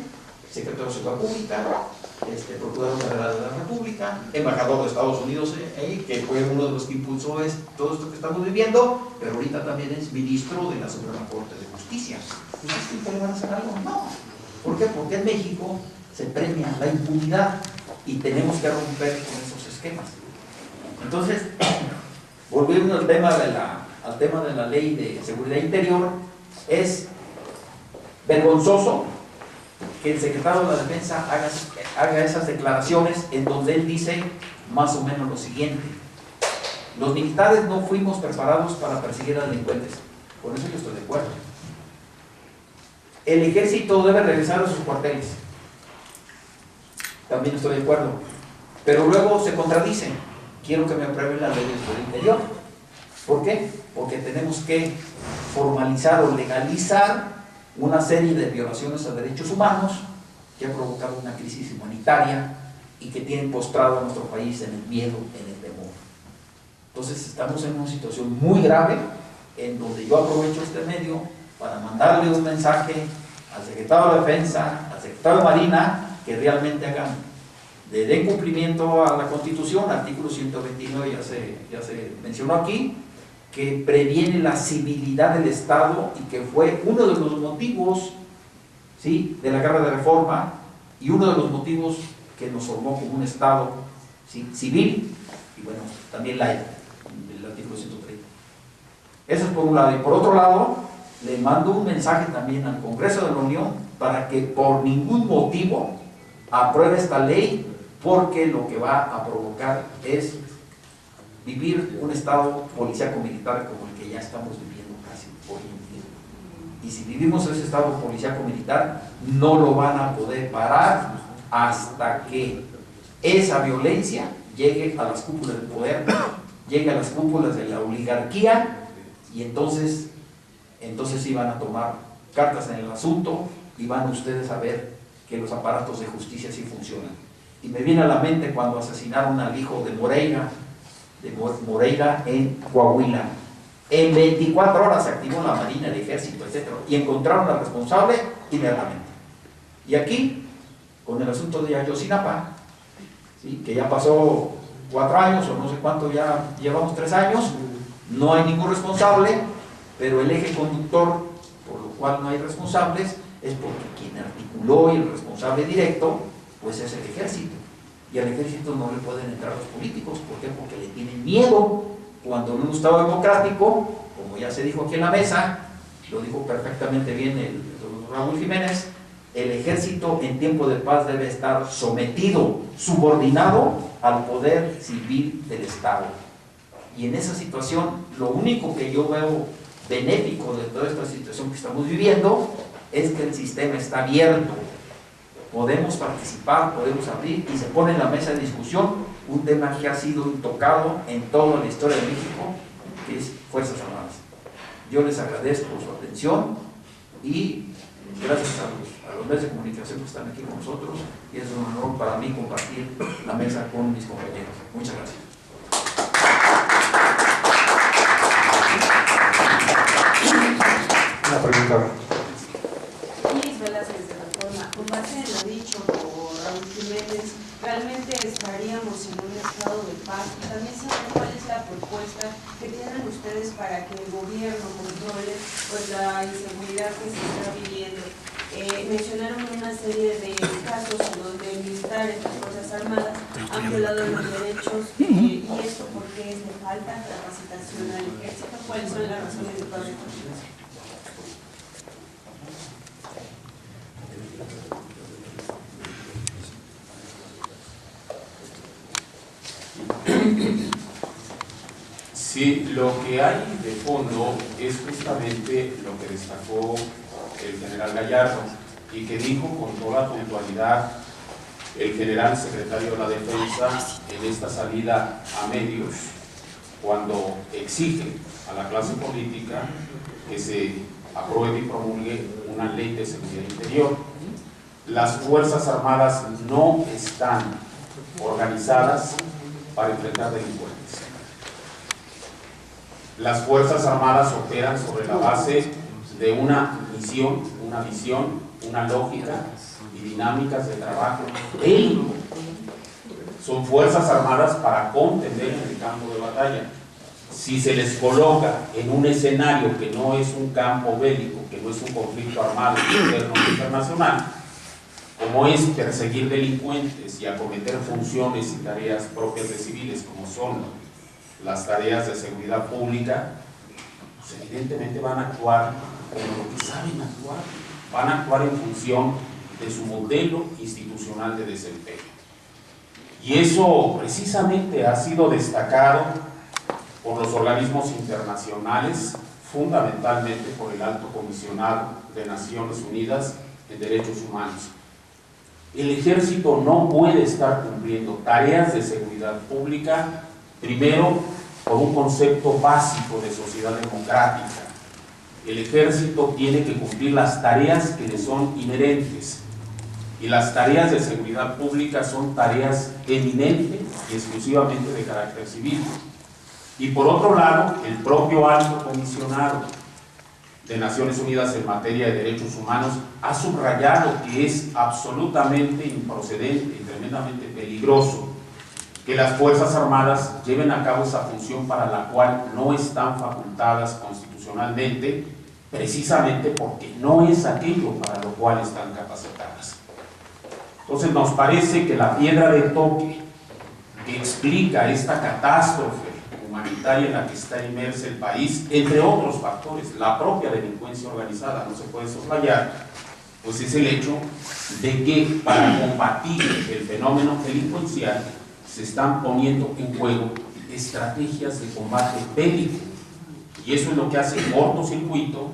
secretario de Seguridad Pública, Procurador General de la República, embajador de Estados Unidos, que fue uno de los que impulsó todo esto que estamos viviendo, pero ahorita también es ministro de la Suprema Corte de Justicia. ¿Ustedes le van a hacer algo? No. ¿Por qué? Porque en México se premia la impunidad y tenemos que romper con esos esquemas. Entonces, volviendo al tema de la Ley de Seguridad Interior, es vergonzoso que el secretario de la Defensa haga esas declaraciones en donde él dice más o menos lo siguiente: los militares no fuimos preparados para perseguir a delincuentes. Con eso yo estoy de acuerdo. El ejército debe regresar a sus cuarteles. También estoy de acuerdo. Pero luego se contradicen. Quiero que me aprueben la ley de seguridad interior. ¿Por qué? Porque tenemos que formalizar o legalizar una serie de violaciones a derechos humanos que ha provocado una crisis humanitaria y que tienen postrado a nuestro país en el miedo, en el temor. Entonces estamos en una situación muy grave en donde yo aprovecho este medio para mandarle un mensaje al secretario de Defensa, al secretario de Marina, que realmente le den cumplimiento a la Constitución, artículo 129 ya se mencionó aquí, que previene la civilidad del Estado y que fue uno de los motivos, ¿sí?, de la guerra de reforma y uno de los motivos que nos formó como un Estado, ¿sí?, civil y bueno, también laico, el artículo 130. Eso es por un lado. Y por otro lado, le mando un mensaje también al Congreso de la Unión para que por ningún motivo apruebe esta ley, porque lo que va a provocar es vivir un estado policíaco militar como el que ya estamos viviendo casi hoy en día. Y si vivimos ese estado policíaco militar, no lo van a poder parar hasta que esa violencia llegue a las cúpulas del poder, llegue a las cúpulas de la oligarquía, y entonces sí van a tomar cartas en el asunto y van ustedes a ver que los aparatos de justicia sí funcionan. Y me viene a la mente cuando asesinaron al hijo de Moreira en Coahuila. En 24 horas se activó la Marina, el Ejército, etc. Y encontraron al responsable inmediatamente. Y aquí, con el asunto de Ayotzinapa, ¿sí?, que ya pasó 4 años o no sé cuánto, ya llevamos 3 años, no hay ningún responsable, pero el eje conductor, por lo cual no hay responsables, es porque quien articuló y el responsable directo, pues es el ejército. Y al ejército no le pueden entrar los políticos. ¿Por qué? Porque le tienen miedo. Cuando en un Estado democrático, como ya se dijo aquí en la mesa, lo dijo perfectamente bien el doctor Raúl Jiménez, el ejército en tiempo de paz debe estar sometido, subordinado al poder civil del Estado. Y en esa situación, lo único que yo veo benéfico de toda esta situación que estamos viviendo es que el sistema está abierto. Podemos participar, podemos abrir, y se pone en la mesa de discusión un tema que ha sido tocado en toda la historia de México, que es Fuerzas Armadas. Yo les agradezco su atención y gracias a los medios de comunicación que están aquí con nosotros, y es un honor para mí compartir la mesa con mis compañeros. Muchas gracias. Una pregunta. Iris Velázquez de Reforma. Con base en lo dicho por Raúl Jiménez, ¿realmente estaríamos en un estado de paz? Y también saber cuál es la propuesta que tienen ustedes para que el gobierno controle pues la inseguridad que se está viviendo. Mencionaron una serie de casos en donde militares, las Fuerzas Armadas, han violado los derechos, y esto porque es de falta de capacitación al ejército. ¿Cuáles son las razones de todas estas cosas? Sí, lo que hay de fondo es justamente lo que destacó el general Gallardo y que dijo con toda puntualidad el general secretario de la Defensa en esta salida a medios, cuando exige a la clase política que se apruebe y promulgue una ley de seguridad interior. Las Fuerzas Armadas no están organizadas para enfrentar delincuentes. Las Fuerzas Armadas operan sobre la base de una misión, una visión, una lógica y dinámicas de trabajo bélico. Son Fuerzas Armadas para contender en el campo de batalla. Si se les coloca en un escenario que no es un campo bélico, que no es un conflicto armado interno o internacional, como es perseguir delincuentes y acometer funciones y tareas propias de civiles, como son las tareas de seguridad pública, pues evidentemente van a actuar como lo que saben actuar, van a actuar en función de su modelo institucional de desempeño. Y eso precisamente ha sido destacado por los organismos internacionales, fundamentalmente por el Alto Comisionado de Naciones Unidas en Derechos Humanos. El ejército no puede estar cumpliendo tareas de seguridad pública, primero, por un concepto básico de sociedad democrática. El ejército tiene que cumplir las tareas que le son inherentes, y las tareas de seguridad pública son tareas eminentes y exclusivamente de carácter civil. Y por otro lado, el propio Alto Comisionado de Naciones Unidas en materia de derechos humanos ha subrayado que es absolutamente improcedente y tremendamente peligroso que las Fuerzas Armadas lleven a cabo esa función para la cual no están facultadas constitucionalmente, precisamente porque no es aquello para lo cual están capacitadas. Entonces nos parece que la piedra de toque que explica esta catástrofe humanitaria en la que está inmerso el país, entre otros factores, la propia delincuencia organizada, no se puede soslayar, pues es el hecho de que para combatir el fenómeno delincuencial se están poniendo en juego estrategias de combate bélico, y eso es lo que hace cortocircuito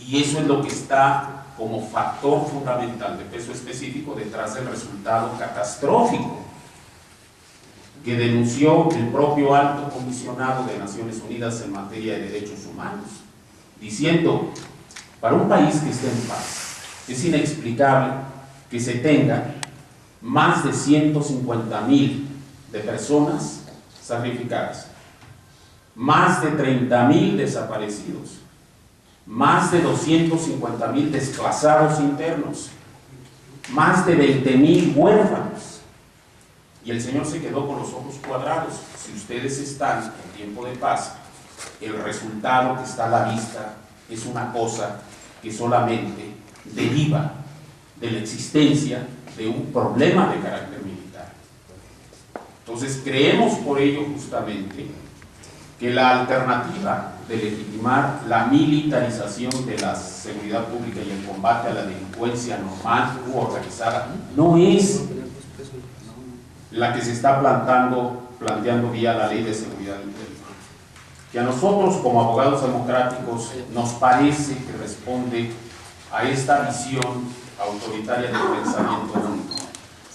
Y eso es lo que está como factor fundamental de peso específico detrás del resultado catastrófico que denunció el propio Alto Comisionado de Naciones Unidas en materia de derechos humanos, diciendo: para un país que esté en paz, es inexplicable que se tenga más de 150,000 de personas sacrificadas, más de 30,000 desaparecidos, más de 250,000 desplazados internos, más de 20,000 huérfanos. Y el Señor se quedó con los ojos cuadrados. Si ustedes están en tiempo de paz, el resultado que está a la vista es una cosa que solamente deriva de la existencia de un problema de carácter militar. Entonces creemos por ello justamente que la alternativa de legitimar la militarización de la seguridad pública y el combate a la delincuencia normal u organizada no es la que se está planteando vía la Ley de Seguridad Interior, que a nosotros como abogados democráticos nos parece que responde a esta visión autoritaria del pensamiento único.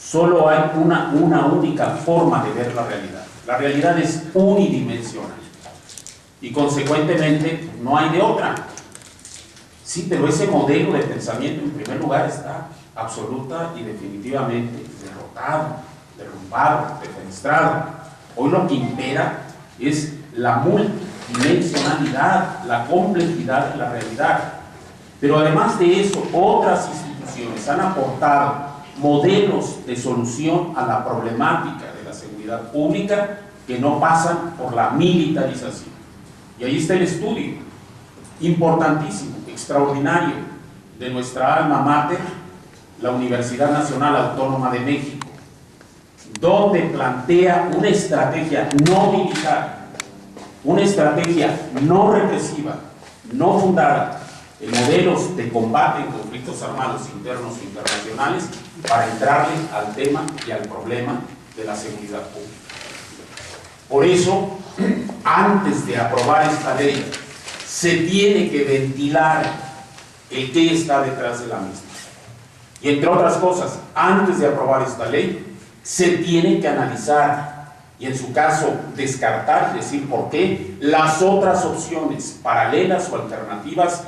Solo hay una única forma de ver la realidad. La realidad es unidimensional y consecuentemente no hay de otra. Sí, pero ese modelo de pensamiento en primer lugar está absoluta y definitivamente derrotado, derrumbado, defenestrado. Hoy lo que impera es la multidimensionalidad, la complejidad de la realidad. Pero además de eso, otras instituciones han aportado modelos de solución a la problemática de la seguridad pública que no pasan por la militarización. Y ahí está el estudio, importantísimo, extraordinario, de nuestra alma mater, la Universidad Nacional Autónoma de México, donde plantea una estrategia no militar, una estrategia no represiva, no fundada en modelos de combate en conflictos armados internos e internacionales, para entrarle al tema y al problema de la seguridad pública. Por eso, antes de aprobar esta ley, se tiene que ventilar el qué está detrás de la misma. Y entre otras cosas, antes de aprobar esta ley, se tiene que analizar y en su caso descartar, y decir por qué, las otras opciones paralelas o alternativas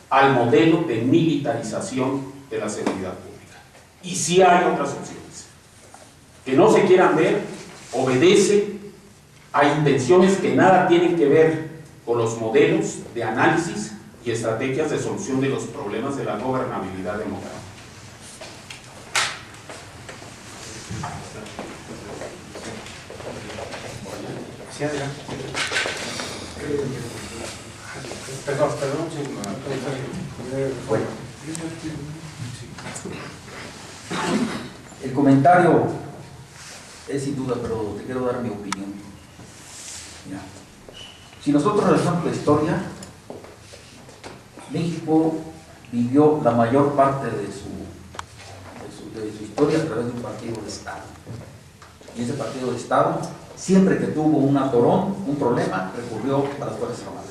al modelo de militarización de la seguridad pública. Y si hay otras opciones que no se quieran ver, obedece a intenciones que nada tienen que ver con los modelos de análisis y estrategias de solución de los problemas de la gobernabilidad democrática. Sí, adelante. Perdón, un segundo. Bueno, el comentario es sin duda, pero te quiero dar mi opinión. Mira, si nosotros revisamos la historia, México vivió la mayor parte de su historia a través de un partido de Estado. Y ese partido de Estado, siempre que tuvo un atorón, un problema, recurrió a las Fuerzas Armadas.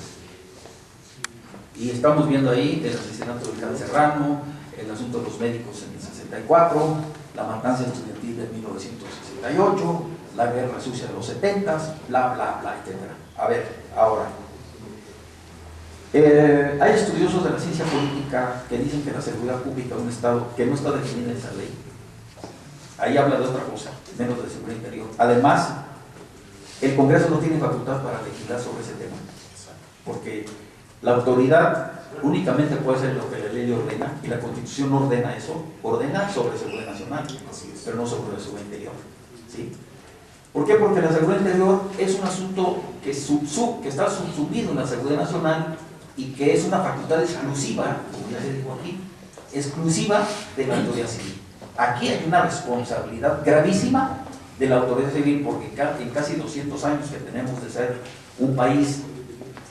Y estamos viendo ahí el asesinato del General Serrano, el asunto de los médicos en el 64, la matanza estudiantil de 1968, la guerra sucia de los 70, bla, bla, bla, etc. A ver, ahora, hay estudiosos de la ciencia política que dicen que la seguridad pública de un Estado que no está definida en esa ley, ahí habla de otra cosa, menos de seguridad interior. Además, el Congreso no tiene facultad para legislar sobre ese tema, porque la autoridad únicamente puede hacer lo que la ley le ordena, y la Constitución no ordena eso, ordena sobre seguridad nacional, pero no sobre la seguridad interior. ¿Sí? ¿Por qué? Porque la seguridad interior es un asunto que está subsumido en la seguridad nacional y que es una facultad exclusiva, como ya se dijo aquí, exclusiva de la autoridad civil. Aquí hay una responsabilidad gravísima de la autoridad civil, porque en casi 200 años que tenemos de ser un país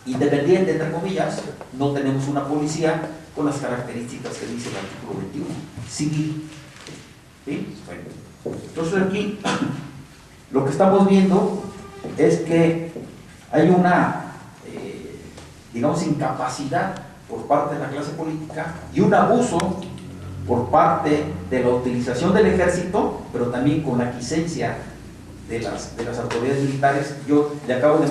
independiente, entre comillas, no tenemos una policía con las características que dice el artículo 21, civil. ¿Sí? Bueno, entonces aquí lo que estamos viendo es que hay una, digamos, incapacidad por parte de la clase política y un abuso por parte de la utilización del ejército, pero también con la aquiescencia de las autoridades militares. Yo le acabo de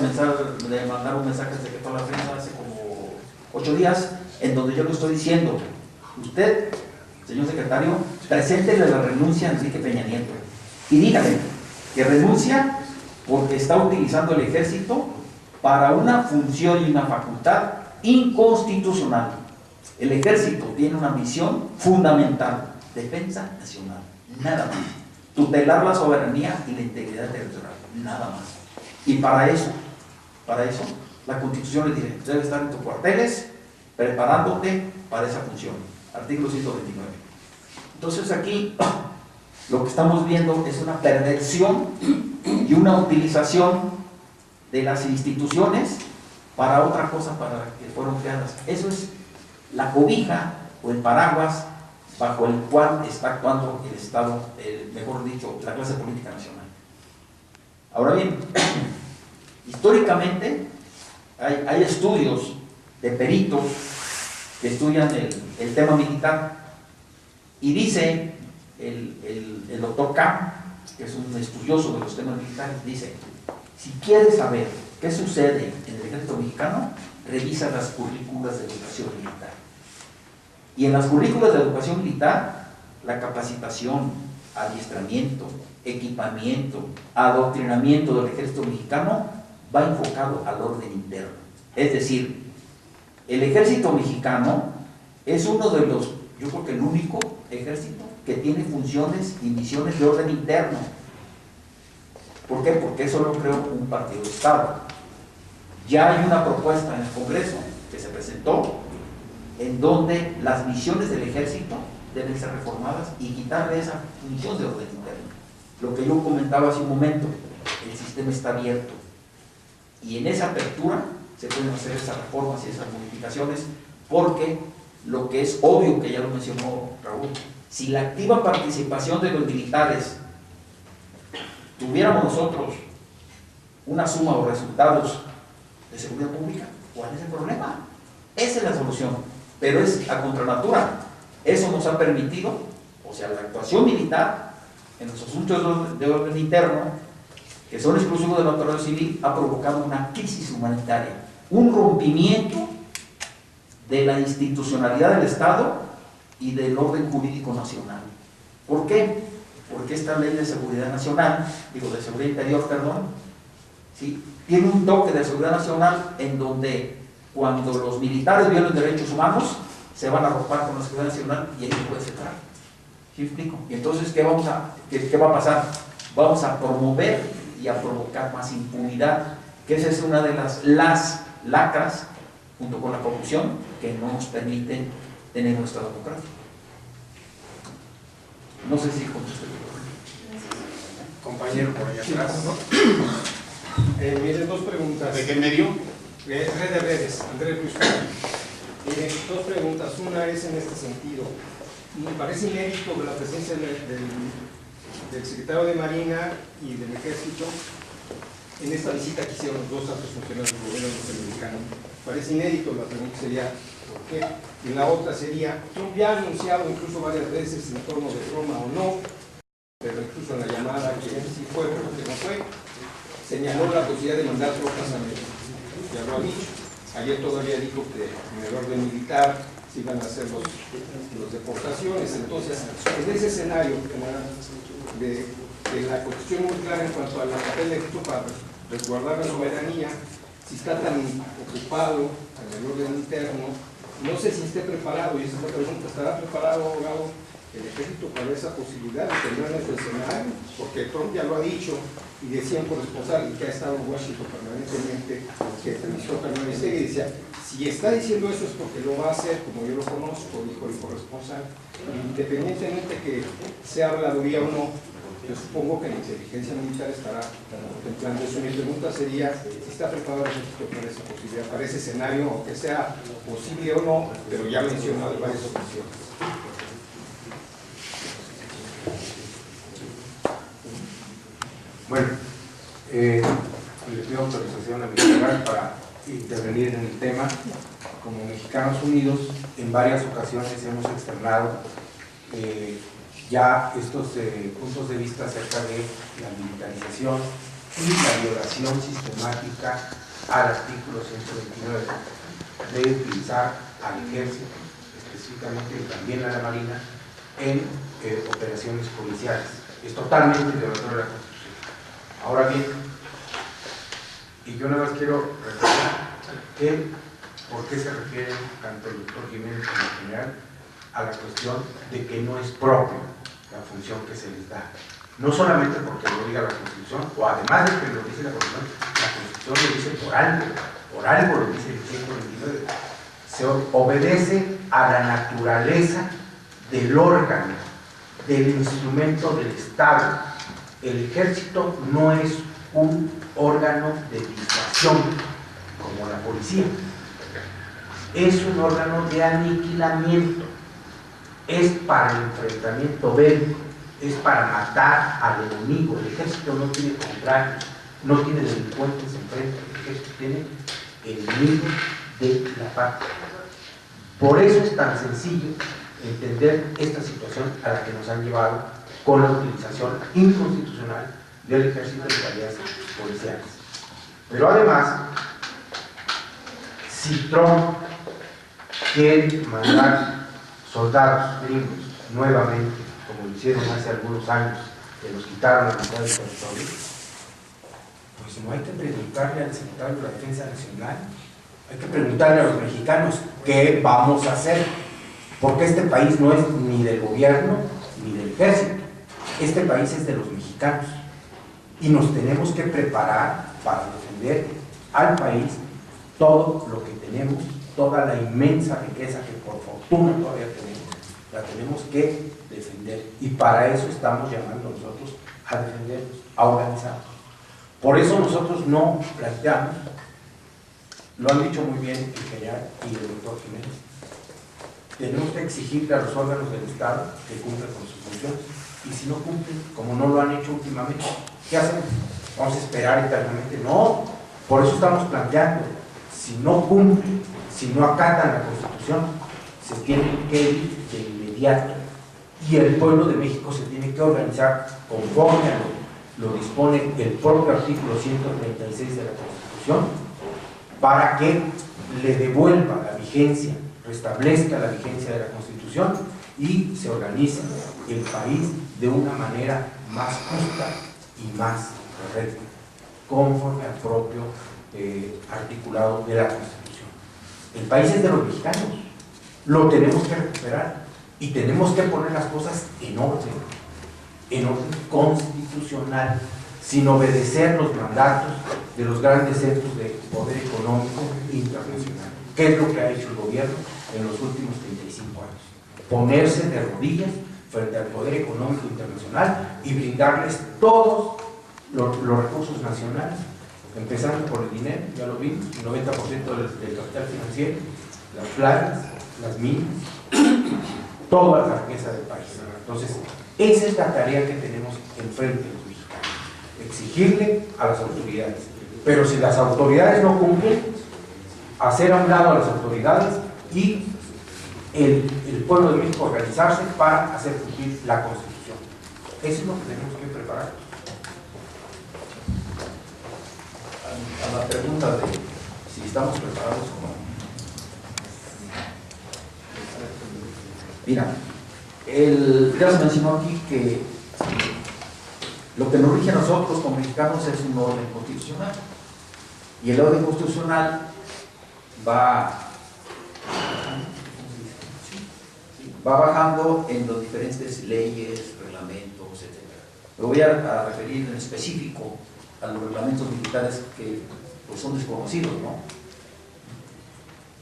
mandar un mensaje al secretario de la Defensa hace como 8 días, en donde yo le estoy diciendo: usted, señor secretario, preséntele la renuncia a Enrique Peña Nieto y dígale que renuncia porque está utilizando el ejército para una función y una facultad inconstitucional. El ejército tiene una misión fundamental: defensa nacional, nada más. Tutelar la soberanía y la integridad territorial, nada más. Y para eso, la Constitución le dice: debes estar en tus cuarteles preparándote para esa función. Artículo 129. Entonces aquí lo que estamos viendo es una perversión y una utilización de las instituciones para otra cosa para la que fueron creadas. Eso es la cobija o el paraguas bajo el cual está actuando el Estado, mejor dicho, la clase política nacional. Ahora bien, históricamente hay estudios de peritos que estudian el tema militar, y dice el doctor K., que es un estudioso de los temas militares, dice: si quieres saber qué sucede en el ejército mexicano, revisa las currículas de educación militar. Y en las currículas de educación militar, la capacitación, adiestramiento, equipamiento, adoctrinamiento del ejército mexicano va enfocado al orden interno. Es decir, el ejército mexicano es uno de los, yo creo que el único ejército que tiene funciones y misiones de orden interno. ¿Por qué? Porque eso lo creó un partido de Estado. Ya hay una propuesta en el Congreso que se presentó en donde las misiones del ejército deben ser reformadas y quitarle esa función de orden interno. Lo que yo comentaba hace un momento, el sistema está abierto y en esa apertura se pueden hacer esas reformas y esas modificaciones, porque lo que es obvio, que ya lo mencionó Raúl, si la activa participación de los militares tuviéramos nosotros una suma o resultados de seguridad pública, ¿cuál es el problema? Esa es la solución, pero es a contranatura. Eso nos ha permitido, o sea, la actuación militar en los asuntos de orden interno, que son exclusivos de la autoridad civil, ha provocado una crisis humanitaria, un rompimiento de la institucionalidad del Estado y del orden jurídico nacional. ¿Por qué? Porque esta ley de seguridad nacional, de seguridad interior, perdón, ¿sí?, tiene un toque de seguridad nacional en donde cuando los militares violen derechos humanos, se van a arropar con la seguridad nacional y ahí no puede entrar. ¿Sí me explico? Y entonces, ¿qué va a pasar? Vamos a promover y a provocar más impunidad, que esa es una de las lacras, junto con la corrupción, que no nos permiten tener un Estado democrático. No sé si contesté. Compañero por allá atrás. Miren, dos preguntas. ¿De qué medio? Red de Redes, Andrés Luis. Miren, dos preguntas. Una es en este sentido. Me parece inédito la presencia del secretario de Marina y del Ejército en esta visita que hicieron los dos altos funcionarios del gobierno norteamericano. Parece inédito, la pregunta sería ¿por qué? Y la otra sería, Trump ya ha anunciado incluso varias veces en torno de Roma o no, pero incluso en la llamada que sí fue, pero que no fue, señaló la posibilidad de mandar tropas a México. Ya lo ha dicho. Ayer todavía dijo que en el orden militar se iban a hacer los deportaciones. Entonces, en ese escenario de la Constitución muy clara en cuanto al papel de Egipto para resguardar la soberanía, si está tan ocupado en el orden interno, no sé si esté preparado, y esa es la pregunta: ¿estará preparado, abogado, el Ejército para esa posibilidad? ¿Tendrán ese escenario? Porque Trump ya lo ha dicho, y decía un corresponsal que ha estado en Washington permanentemente, que entrevistó a Carmen Aristegui, y decía: si está diciendo eso es porque lo va a hacer, como yo lo conozco, dijo el corresponsal, independientemente que sea habladuría o no. Yo supongo que la inteligencia militar estará contemplando eso. Mi pregunta sería si está preparado el Ejército para esa posibilidad, para ese escenario, aunque sea posible o no, pero ya mencionado en varias ocasiones. Bueno, le pido autorización a mi colega para intervenir en el tema como Mexicanos Unidos, en varias ocasiones hemos externado ya estos puntos de vista acerca de la militarización y la violación sistemática al artículo 129 de utilizar al ejército, específicamente también a la Marina, en operaciones policiales. Es totalmente violatorio de la Constitución. Ahora bien, y yo nada más quiero recordar que por qué se refiere tanto el doctor Jiménez como el general a la cuestión de que no es propia la función que se les da. No solamente porque lo diga la Constitución, o además de que lo dice la Constitución lo dice por algo lo dice el 129. Se obedece a la naturaleza del órgano, del instrumento del Estado. El ejército no es un órgano de disuasión como la policía, es un órgano de aniquilamiento, es para el enfrentamiento bélico, es para matar al enemigo. El ejército no tiene contrarios, no tiene delincuentes enfrente, el ejército tiene enemigos de la patria. Por eso es tan sencillo entender esta situación a la que nos han llevado con la utilización inconstitucional del ejército de tareas policiales. Pero además, si Trump quiere mandar soldados gringos nuevamente, como lo hicieron hace algunos años, que nos quitaron la mitad del territorio, pues no hay que preguntarle al secretario de la Defensa Nacional, hay que preguntarle a los mexicanos qué vamos a hacer, porque este país no es ni del gobierno ni del ejército, este país es de los mexicanos y nos tenemos que preparar para defender al país todo lo que tenemos, toda la inmensa riqueza que por fortuna todavía tenemos, la tenemos que defender, y para eso estamos llamando nosotros a defendernos, a organizarnos. Por eso nosotros no planteamos, lo han dicho muy bien el general y el doctor Jiménez, tenemos que exigirle a los órganos del Estado que cumplan con sus funciones, y si no cumplen, como no lo han hecho últimamente, ¿qué hacemos? ¿Vamos a esperar eternamente? No, por eso estamos planteando, si no cumplen, si no acatan la Constitución, se tienen que ir de inmediato, y el pueblo de México se tiene que organizar conforme a lo dispone el propio artículo 136 de la Constitución, para que le devuelva la vigencia, restablezca la vigencia de la Constitución y se organice el país de una manera más justa y más correcta, conforme al propio articulado de la Constitución. El país es de los mexicanos, lo tenemos que recuperar y tenemos que poner las cosas en orden constitucional, sin obedecer los mandatos de los grandes centros de poder económico internacional. ¿Qué es lo que ha hecho el gobierno en los últimos 35 años? Ponerse de rodillas frente al poder económico internacional y brindarles todos los recursos nacionales, empezando por el dinero, ya lo vimos, el 90% del capital financiero, las playas, las minas, toda la riqueza del país. Entonces, esa es la tarea que tenemos enfrente de los mexicanos, exigirle a las autoridades. Pero si las autoridades no cumplen, hacer a un lado a las autoridades y el pueblo de México organizarse para hacer cumplir la Constitución. Eso es lo que tenemos que preparar. A la pregunta de si estamos preparados o no. Mira, ya se mencionó aquí que lo que nos rige a nosotros como mexicanos es un orden constitucional, y el orden constitucional va bajando en las diferentes leyes, reglamentos, etc. Me voy a referir en específico a los reglamentos militares que pues, son desconocidos, ¿no?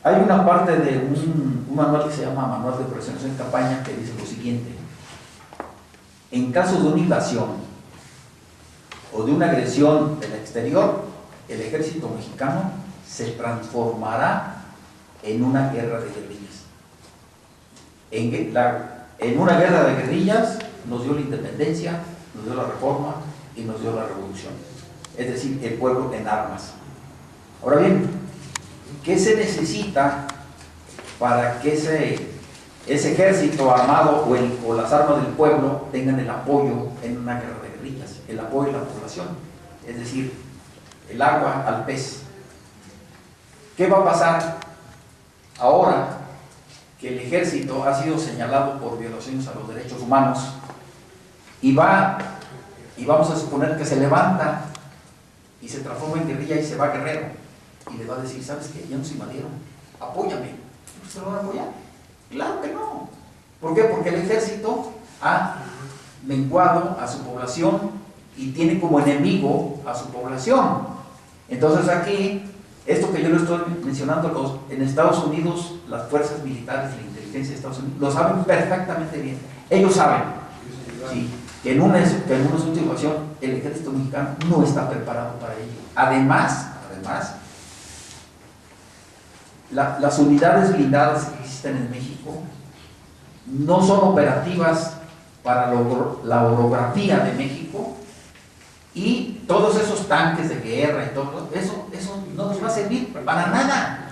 Hay una parte de un manual que se llama Manual de Operaciones en Campaña que dice lo siguiente: en caso de una invasión o de una agresión del exterior, el ejército mexicano se transformará en una guerra de guerrillas. En una guerra de guerrillas nos dio la independencia, nos dio la reforma y nos dio la revolución, es decir, el pueblo en armas. Ahora bien, ¿qué se necesita para que ese ejército armado o las armas del pueblo tengan el apoyo en una guerra de guerrillas, el apoyo de la población, es decir, el agua al pez. ¿Qué va a pasar ahora que el ejército ha sido señalado por violaciones a los derechos humanos y vamos a suponer que se levanta y se transforma en guerrilla y se va a Guerrero y le va a decir, ¿sabes qué? Ya nos invadieron, apóyame? ¿Se lo van a apoyar? Claro que no. ¿Por qué? Porque el ejército ha menguado a su población y tiene como enemigo a su población. Entonces aquí, esto que yo le estoy mencionando, en Estados Unidos, las fuerzas militares y la inteligencia de Estados Unidos lo saben perfectamente bien. Ellos saben, sí, que en una situación el ejército mexicano no está preparado para ello. Además, las unidades blindadas que existen en México no son operativas para la orografía de México, y todos esos tanques de guerra y todo eso no nos va a servir para nada.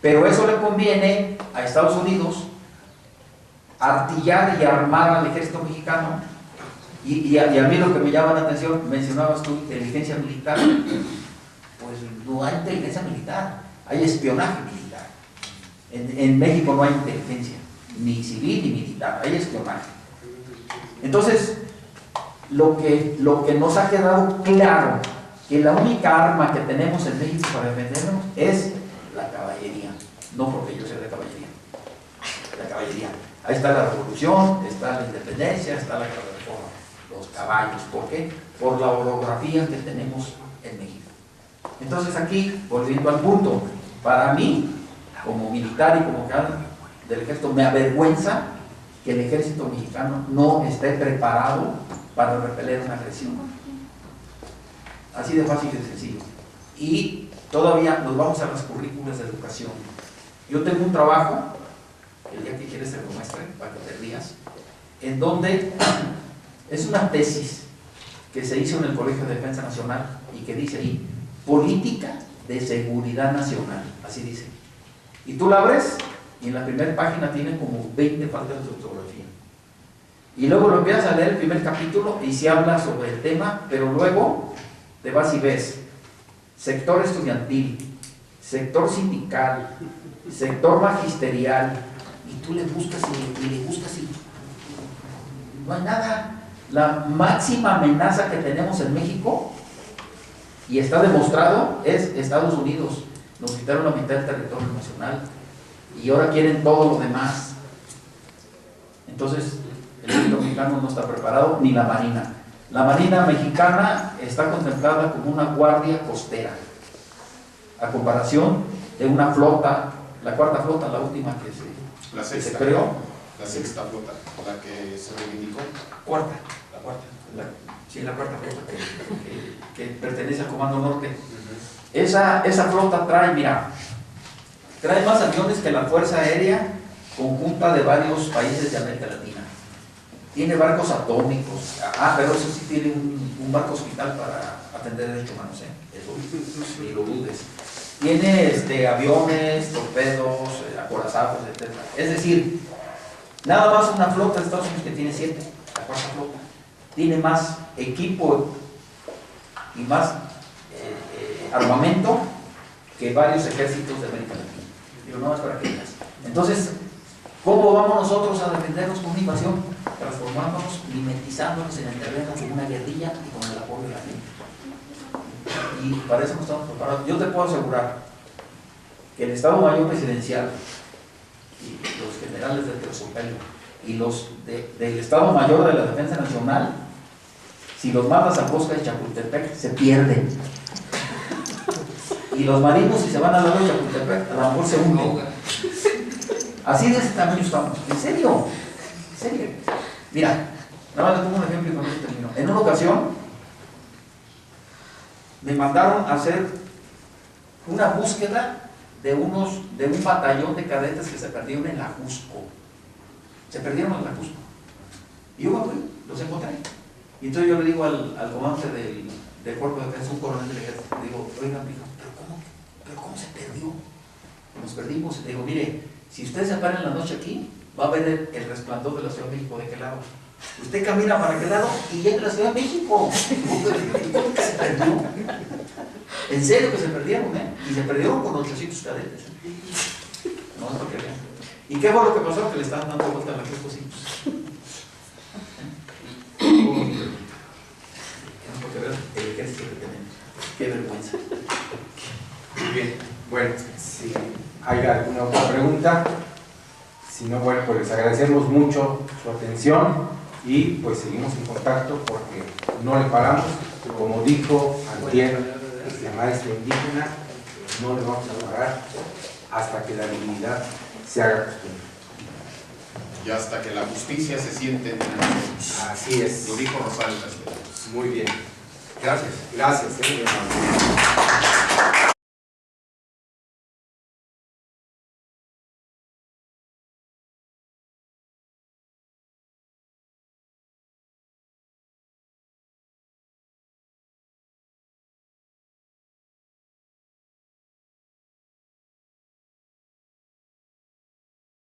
Pero eso le conviene a Estados Unidos artillar y armar al ejército mexicano. Y a mí lo que me llama la atención, mencionabas tú inteligencia militar, pues no hay inteligencia militar, hay espionaje militar. En México no hay inteligencia, ni civil ni militar, hay espionaje. Entonces, lo que nos ha quedado claro, que la única arma que tenemos en México para defendernos es la caballería, no porque yo sea de caballería, la caballería. Ahí está la revolución, está la independencia, está la reforma, los caballos. ¿Por qué? Por la orografía que tenemos en México. Entonces aquí, volviendo al punto, para mí, como militar y como general del ejército, me avergüenza que el ejército mexicano no esté preparado para repeler una agresión. Así de fácil y de sencillo. Y todavía nos vamos a las currículas de educación. Yo tengo un trabajo, el día que quieres te lo muestre, para que te rías, en donde es una tesis que se hizo en el Colegio de Defensa Nacional y que dice ahí, política de seguridad nacional, así dice. Y tú la abres y en la primera página tiene como 20 faltas de ortografía. Y luego lo empiezas a leer el primer capítulo y se habla sobre el tema, pero luego te vas y ves sector estudiantil, sector sindical, sector magisterial, y tú le buscas y le buscas y no hay nada. La máxima amenaza que tenemos en México, y está demostrado, es Estados Unidos. Nos quitaron la mitad del territorio nacional y ahora quieren todo lo demás. Entonces, el ejército mexicano no está preparado, ni la marina. La marina mexicana está contemplada como una guardia costera, a comparación de una flota, la cuarta flota, la última que se creó. La sexta flota, la que se reivindicó. La cuarta flota que pertenece al Comando Norte. Esa flota trae más aviones que la Fuerza Aérea Conjunta de varios países de América Latina. Tiene barcos atómicos, pero eso sí tiene un barco hospital para atender derechos humanos, eso ni lo dudes. Tiene aviones, torpedos, acorazados, etc. Es decir, nada más una flota de Estados Unidos que tiene 7, la cuarta flota, tiene más equipo y más armamento que varios ejércitos de América Latina. Digo, no es para que digas. Entonces, ¿cómo vamos nosotros a defendernos con una invasión? Transformándonos, mimetizándonos en el terreno con una guerrilla y con el apoyo de la gente. Y para eso no estamos preparados. Yo te puedo asegurar que el Estado Mayor Presidencial y los generales del terciopelo y los del Estado Mayor de la Defensa Nacional, si los mandas a Cosca y Chapultepec, se pierden. Y los marinos, si se van al lado de Chapultepec, a lo mejor se hunden. Así de ese tamaño estamos. ¿En serio? ¿En serio? Mira, nada más le pongo un ejemplo y con eso termino. En una ocasión me mandaron a hacer una búsqueda de un batallón de cadetes que se perdieron en la Jusco. Se perdieron en la Jusco. Y yo fui, los encontré. Y entonces yo le digo al comandante del cuerpo de defensa, un coronel del ejército, le digo, oiga, ¿pero cómo se perdió? Nos perdimos. Le digo, mire, Si ustedes se paran en la noche aquí, va a ver el resplandor de la Ciudad de México de qué lado. Usted camina para aquel lado y llega a la Ciudad de México. ¿Cómo que se perdió? En serio que se perdieron, ¿eh? Y se perdieron con 800 cadetes. No es porque vean. ¿Y qué fue lo que pasó? Que le estaban dando vuelta a la cruz, sí. No porque vean el ejército que tenemos. Qué vergüenza. Muy bien, bueno, si hay alguna otra pregunta, si no, bueno, pues les agradecemos mucho su atención y pues seguimos en contacto porque no le paramos, como dijo antier la maestra indígena, no le vamos a parar hasta que la dignidad se haga costumbre. Y hasta que la justicia se siente entre nosotros. Así es. Lo dijo Rosario Castellanos. Muy bien. Gracias. Gracias, mi hermano.